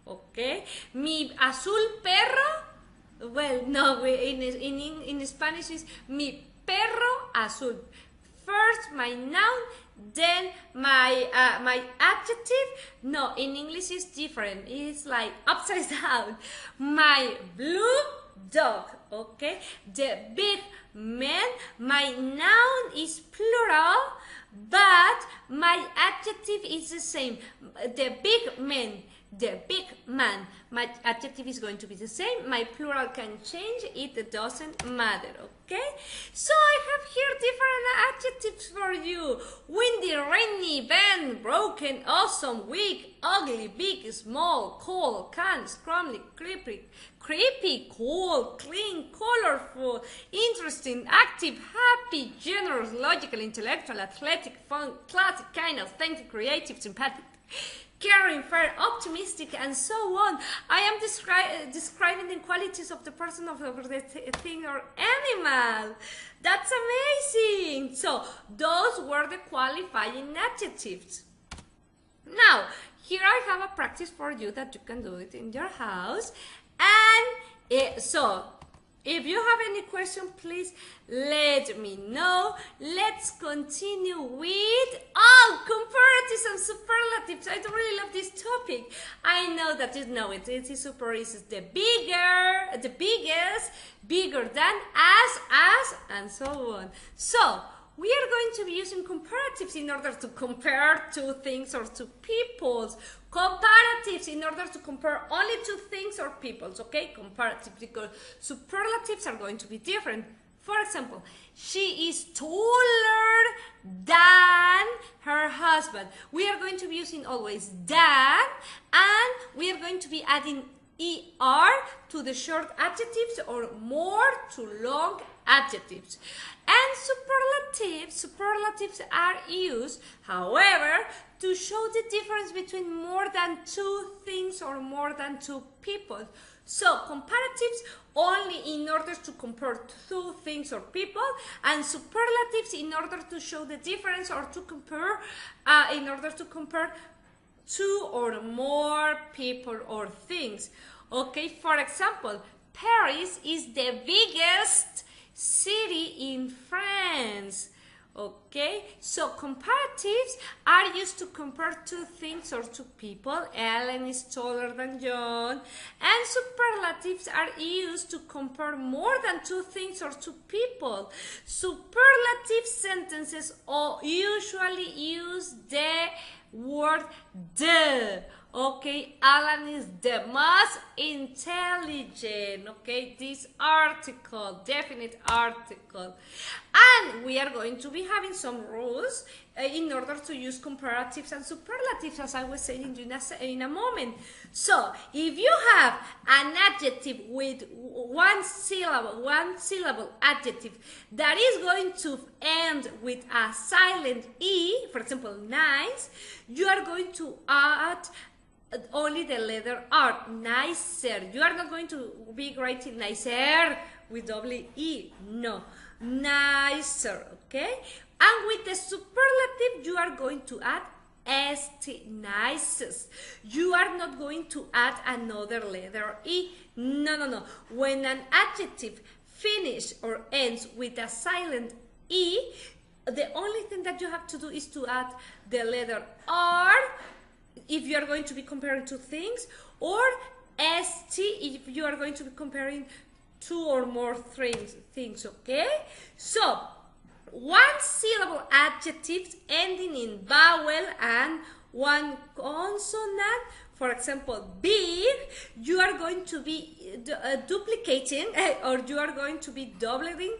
Okay? Mi azul perro. Well, no, in Spanish is mi perro azul. First my noun, then my adjective. No, in English is different. It's like upside down. My blue dog, okay? The big man, my noun is plural, but my adjective is the same. The big man. The big man. My adjective is going to be the same. My plural can change. It doesn't matter, okay? So I have here different adjectives for you. Windy, rainy, bent, broken, awesome, weak, ugly, big, small, cold, kind, scrumbly, creepy, cool, clean, colorful, interesting, active, happy, generous, logical, intellectual, athletic, fun, classic, kind, authentic, creative, sympathetic, caring, fair, optimistic, and so on. I am describing the qualities of the person, of the thing or animal. That's amazing. So those were the qualifying adjectives. Now, here I have a practice for you that you can do it in your house. And so, if you have any question, please let me know. Let's continue with comparatives and superlatives. I don't really love this topic. I know that you know it. It is super easy. The biggest, bigger than, as, and so on. So we are going to be using comparatives in order to compare two things or two peoples. Comparatives in order to compare only two things or peoples, okay? Comparatives, because superlatives are going to be different. For example, she is taller than her husband. We are going to be using always than, and we are going to be adding er to the short adjectives or more to long adjectives. And superlatives are used, however, to show the difference between more than two things or more than two people. So comparatives only in order to compare two things or people, and superlatives in order to show the difference or to compare, in order to compare two or more people or things. Okay, for example, Paris is the biggest city in France. Okay, so comparatives are used to compare two things or two people. Ellen is taller than John. And superlatives are used to compare more than two things or two people. Superlative sentences usually use the word the. Okay, Alan is the most intelligent. Okay, this article, definite article. And we are going to be having some rules in order to use comparatives and superlatives, as I was saying in a moment. So, if you have an adjective with one syllable adjective that is going to end with a silent E, for example, nice, you are going to add only the letter R, nicer. You are not going to be writing nicer with double E, no, nicer, okay? And with the superlative, you are going to add st, nicest. You are not going to add another letter E. No, no, no. When an adjective finishes or ends with a silent E, the only thing that you have to do is to add the letter R if you are going to be comparing two things, or st if you are going to be comparing two or more things, okay? So, one syllable adjectives ending in vowel and one consonant, for example, big, you are going to be duplicating or you are going to be doubling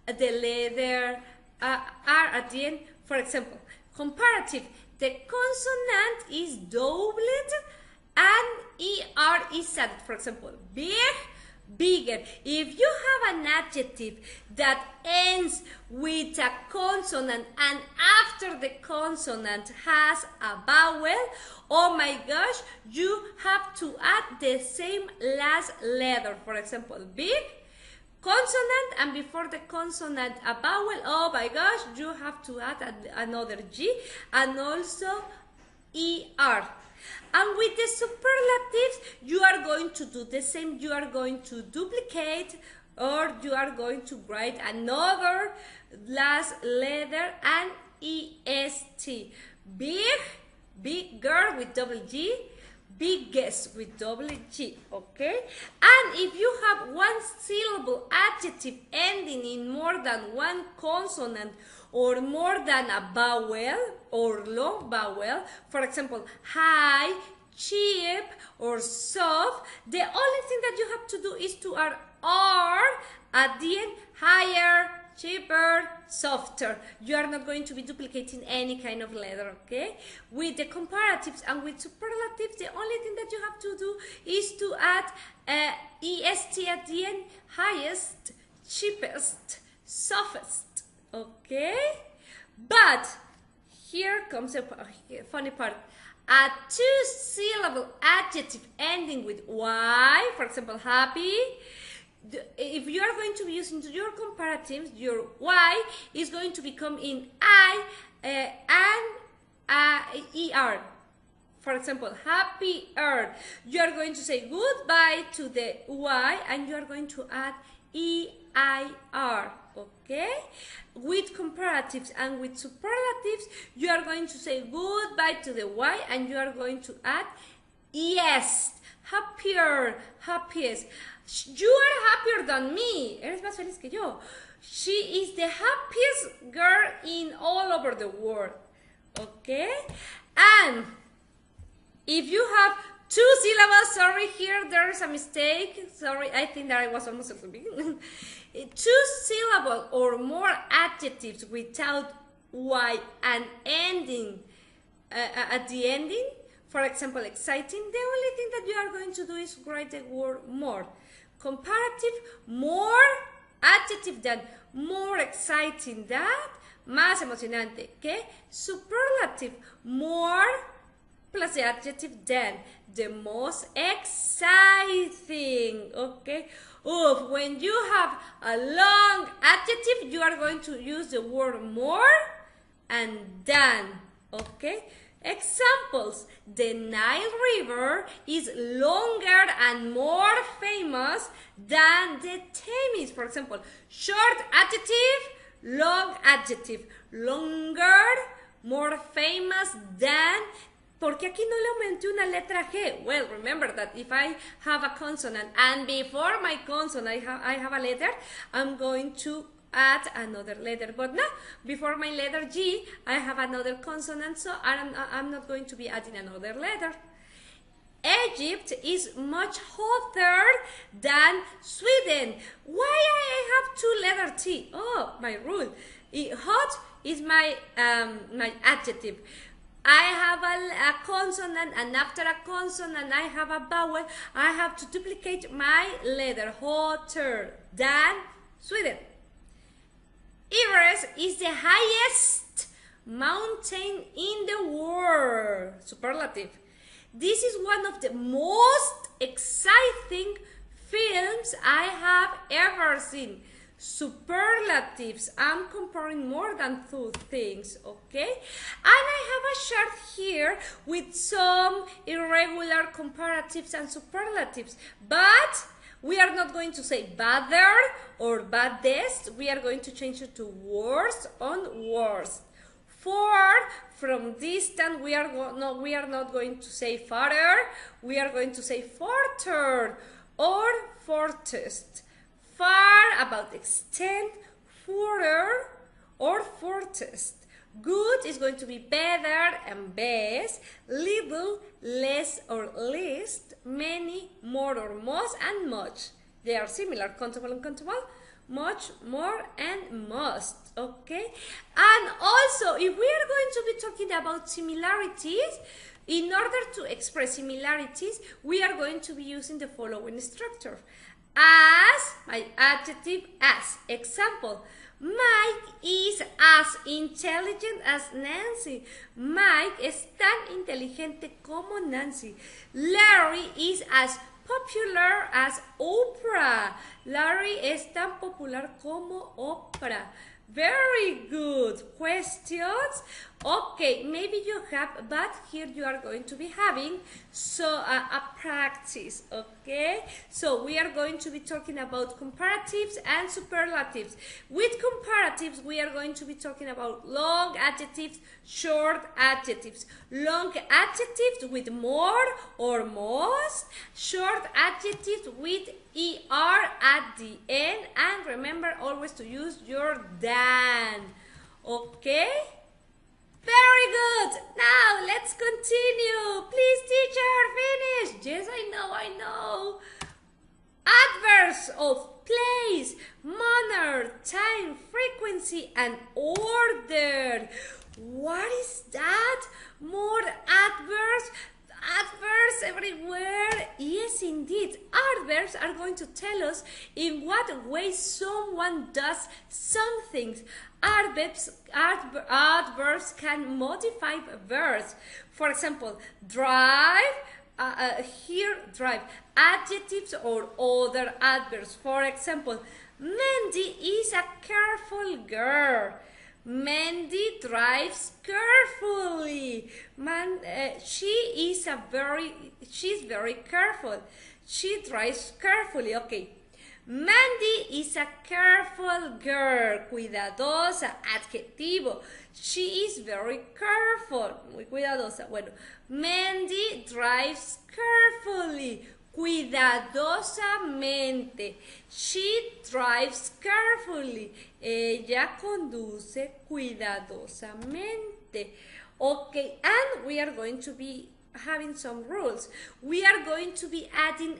the letter R at the end. For example, comparative, the consonant is doubled and ER is added. For example, big, bigger. If you have an adjective that ends with a consonant and after the consonant has a vowel, oh my gosh, you have to add the same last letter. For example, big, consonant, and before the consonant a vowel, oh my gosh, you have to add another G and also ER. And with the superlatives, you are going to do the same. You are going to duplicate or you are going to write another last letter and EST. Big, big girl with double G, biggest with double G, okay? And if you have one syllable adjective ending in more than one consonant or more than a vowel or long vowel, for example, high, cheap, or soft, the only thing that you have to do is to add R at the end, higher, cheaper, softer. You are not going to be duplicating any kind of letter, okay? With the comparatives and with superlatives, the only thing that you have to do is to add EST at the end, highest, cheapest, softest, okay? But here comes a funny part. A two-syllable adjective ending with Y, for example, happy, if you are going to be using your comparatives, your Y is going to become in I and ER. For example, happier. You are going to say goodbye to the Y and you are going to add EIR. Okay? With comparatives and with superlatives, you are going to say goodbye to the Y and you are going to add yes. Happier, happiest. You are happier than me. Eres más feliz que yo. She is the happiest girl in all over the world. Okay? And if you have two syllables, sorry, here there's a mistake. Sorry, I think that I was almost at the beginning. Two syllable or more adjectives without Y and ending at the ending. For example, exciting, the only thing that you are going to do is write the word more. Comparative, more, adjective than, more exciting that, más emocionante que, superlative, more, plus the adjective than, the most exciting, okay? When you have a long adjective, you are going to use the word more and than, okay? Examples, the Nile River is longer and more famous than the Thames. For example, short adjective, long adjective, longer, more famous than. ¿Por qué aquí no le aumenté una letra G? Well, remember that if I have a consonant and before my consonant I have a letter, I'm going to add another letter, but no, before my letter G I have another consonant, so I'm not going to be adding another letter. Egypt is much hotter than Sweden. Why I have two letter T? Oh, my rule. Hot is my my adjective. I have a consonant and after a consonant I have a vowel. I have to duplicate my letter, hotter than Sweden. Everest is the highest mountain in the world. Superlative. This is one of the most exciting films I have ever seen. superlatives. I'm comparing more than two things, okay? And I have a chart here with some irregular comparatives and superlatives, but we are not going to say better or baddest. We are going to change it to worse on worst. For, from distant, we are not going to say farther. We are going to say farther or fortest. Far, about extent, further or fortest. Good is going to be better and best, little, less or least, many, more or most, and much. They are similar, countable and countable, much, more, and most, okay? And also, if we are going to be talking about similarities, in order to express similarities, we are going to be using the following structure. As, my adjective, as. Example, Mike is as intelligent as Nancy. Mike es tan inteligente como Nancy. Larry is as popular as Oprah. Larry es tan popular como Oprah. Very good questions. Okay, maybe you have, but here you are going to be having a practice, okay? So we are going to be talking about comparatives and superlatives. With comparatives, we are going to be talking about long adjectives, short adjectives. Long adjectives with more or most, short adjectives with ER at the end, and remember always to use your than, okay? Very good. Now let's continue. Please, teacher, finish. Yes, I know. Adverbs of place, manner, time, frequency, and order. What is that? More adverbs? Adverbs everywhere? Yes, indeed. Adverbs are going to tell us in what way someone does something. Adverbs can modify verbs. For example, drive, here drive. Adjectives or other adverbs. For example, Mandy is a careful girl. Mandy drives carefully. She's very careful. She drives carefully. Okay. Mandy is a careful girl. Cuidadosa. Adjetivo. She is very careful. Muy cuidadosa. Bueno. Mandy drives carefully. Cuidadosamente. She drives carefully. Ella conduce cuidadosamente. Okay, and we are going to be having some rules. We are going to be adding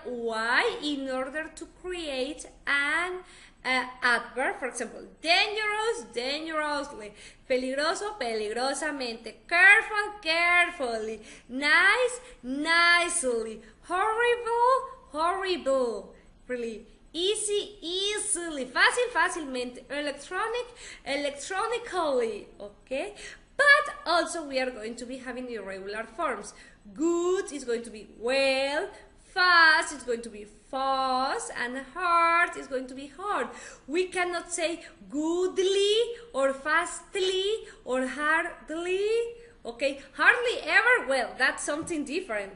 ly in order to create an adverb. For example, dangerous, dangerously. Peligroso, peligrosamente. Careful, carefully. Nice, nicely. Horrible, horrible. Really. Easy, easily. Fácil, fácilmente. Electronic, electronically. Okay? But also we are going to be having irregular forms. Good is going to be well. Fast is going to be fast. And hard is going to be hard. We cannot say goodly or fastly or hardly. Okay? Hardly ever. Well, that's something different.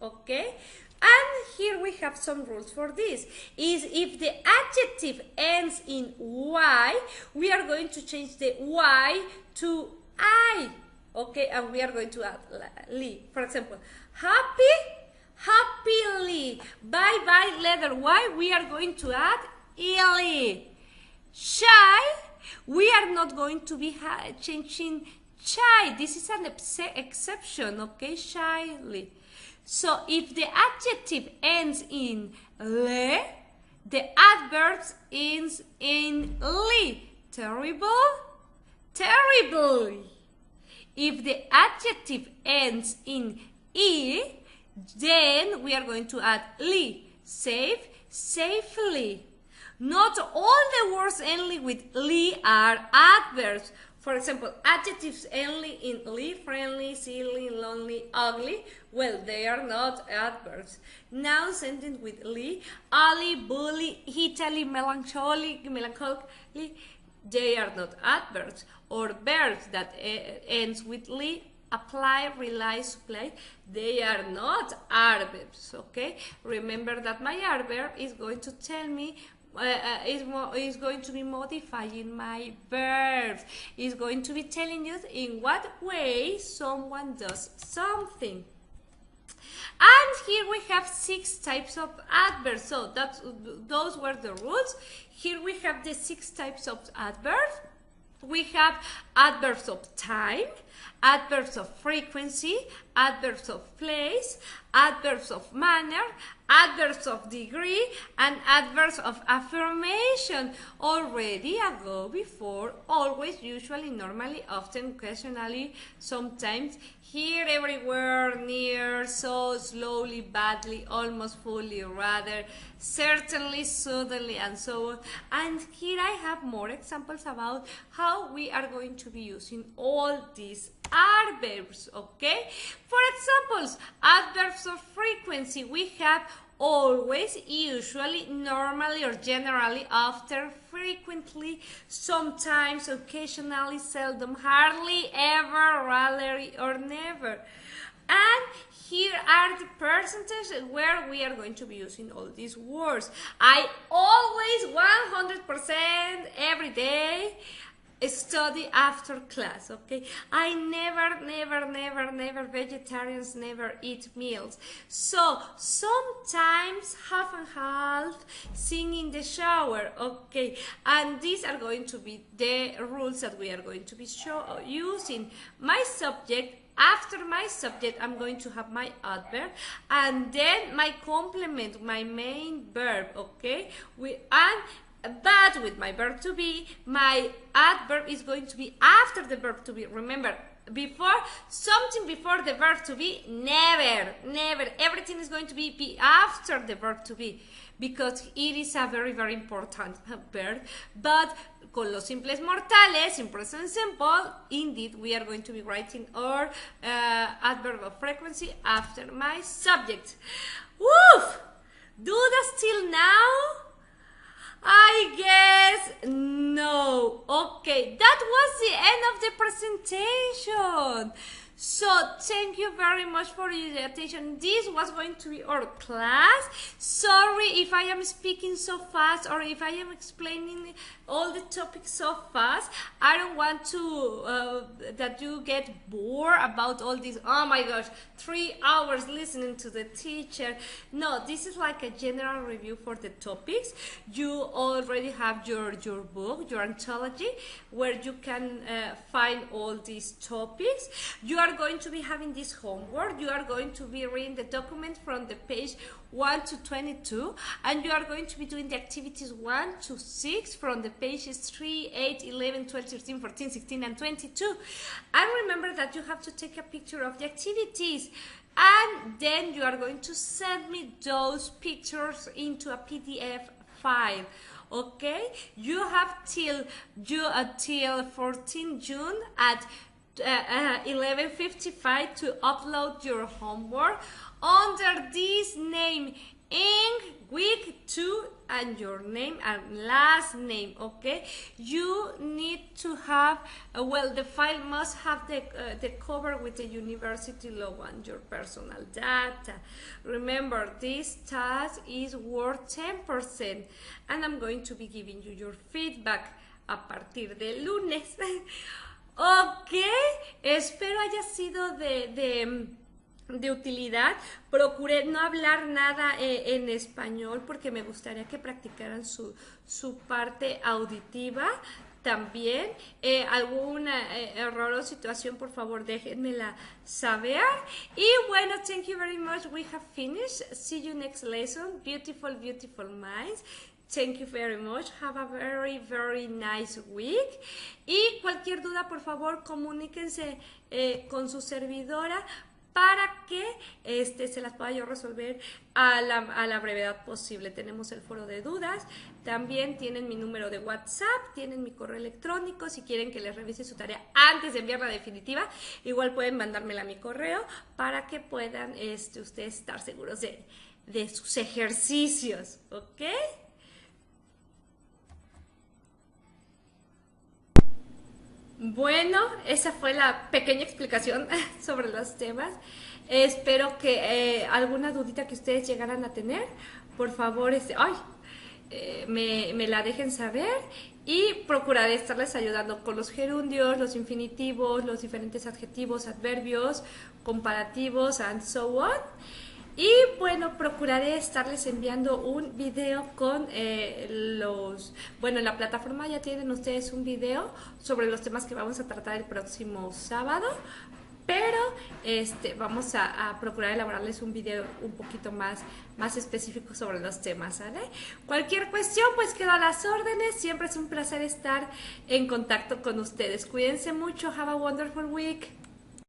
Okay? And here we have some rules for this. Is if the adjective ends in y, we are going to change the y to I. Okay, and we are going to add li. For example, happy, happily. By letter y, we are going to add illy. Shy, we are not going to be changing shy. This is an exception, okay, shyly. So if the adjective ends in le, the adverb ends in li. Terrible, terribly. If the adjective ends in e, then we are going to add li. Safe, safely. Not all the words ending with li are adverbs. For example, adjectives ending in ly, friendly, silly, lonely, ugly, well, they are not adverbs. Noun ending with ly, ugly, bully, Italy, melancholic, they are not adverbs. Or verbs that ends with ly, apply, rely, supply, they are not adverbs, okay? Remember that my adverb is going to tell me is going to be modifying my verbs. Is going to be telling you in what way someone does something. And here we have 6 types of adverbs. So those were the rules. Here we have the 6 types of adverbs. We have adverbs of time, adverbs of frequency, adverbs of place, adverbs of manner, adverbs of degree, and adverbs of affirmation. Already, ago, before, always, usually, normally, often, occasionally, sometimes, here, everywhere, near, so, slowly, badly, almost, fully, rather, certainly, suddenly, and so on. And here I have more examples about how we are going to be using all these adverbs, okay? For examples, adverbs of frequency, we have always, usually, normally, or generally, often, frequently, sometimes, occasionally, seldom, hardly, ever, rarely, or never. And here are the percentages where we are going to be using all these words. I always 100% every day study after class, okay? I never, vegetarians never eat meals. So, sometimes half and half, sing in the shower, okay? And these are going to be the rules that we are going to be using. My subject, after my subject, I'm going to have my adverb, and then my complement, my main verb, okay? But with my verb to be, my adverb is going to be after the verb to be. Remember, something before the verb to be, never. Everything is going to be after the verb to be, because it is a very important verb. But con los simples mortales, in present simple, indeed, we are going to be writing our adverb of frequency after my subject. Woof! Dudas till now? I guess no. Okay, that was the end of the presentation. So, thank you very much for your attention. This was going to be our class. Sorry if I am speaking so fast or if I am explaining all the topics so fast. I don't want to that you get bored about all this. Oh my gosh, 3 hours listening to the teacher. No, this is like a general review for the topics. You already have your book, your anthology, where you can find all these topics. You are going to be having this homework. You are going to be reading the document from the page 1 to 22, and you are going to be doing the activities 1 to 6 from the pages 3, 8, 11, 12, 13, 14, 16, and 22. And remember that you have to take a picture of the activities, and then you are going to send me those pictures into a PDF file. Okay, you have till 14 June at 11:55 to upload your homework under this name, in week 2, and your name and last name, okay? You need to have, the file must have the cover with the university logo and your personal data. Remember, this task is worth 10%, and I'm going to be giving you your feedback a partir de lunes. Ok, espero haya sido de utilidad. Procuré no hablar nada en español porque me gustaría que practicaran su parte auditiva también. Algún error o situación, por favor, déjenmela saber. Y bueno, thank you very much. We have finished. See you next lesson. Beautiful minds. Thank you very much. Have a very nice week. Y cualquier duda, por favor, comuníquense con su servidora para que se las pueda yo resolver a la brevedad posible. Tenemos el foro de dudas, también tienen mi número de WhatsApp, tienen mi correo electrónico, si quieren que les revise su tarea antes de enviarla definitiva, igual pueden mandármela a mi correo para que puedan ustedes estar seguros de sus ejercicios, ¿ok? Bueno, esa fue la pequeña explicación sobre los temas. Espero que alguna dudita que ustedes llegaran a tener, por favor, me la dejen saber y procuraré estarles ayudando con los gerundios, los infinitivos, los diferentes adjetivos, adverbios, comparativos, and so on. Y bueno, procuraré estarles enviando un video con Bueno, en la plataforma ya tienen ustedes un video sobre los temas que vamos a tratar el próximo sábado, pero vamos a procurar elaborarles un video un poquito más específico sobre los temas, ¿vale? Cualquier cuestión, pues quedo a las órdenes. Siempre es un placer estar en contacto con ustedes. Cuídense mucho. Have a wonderful week.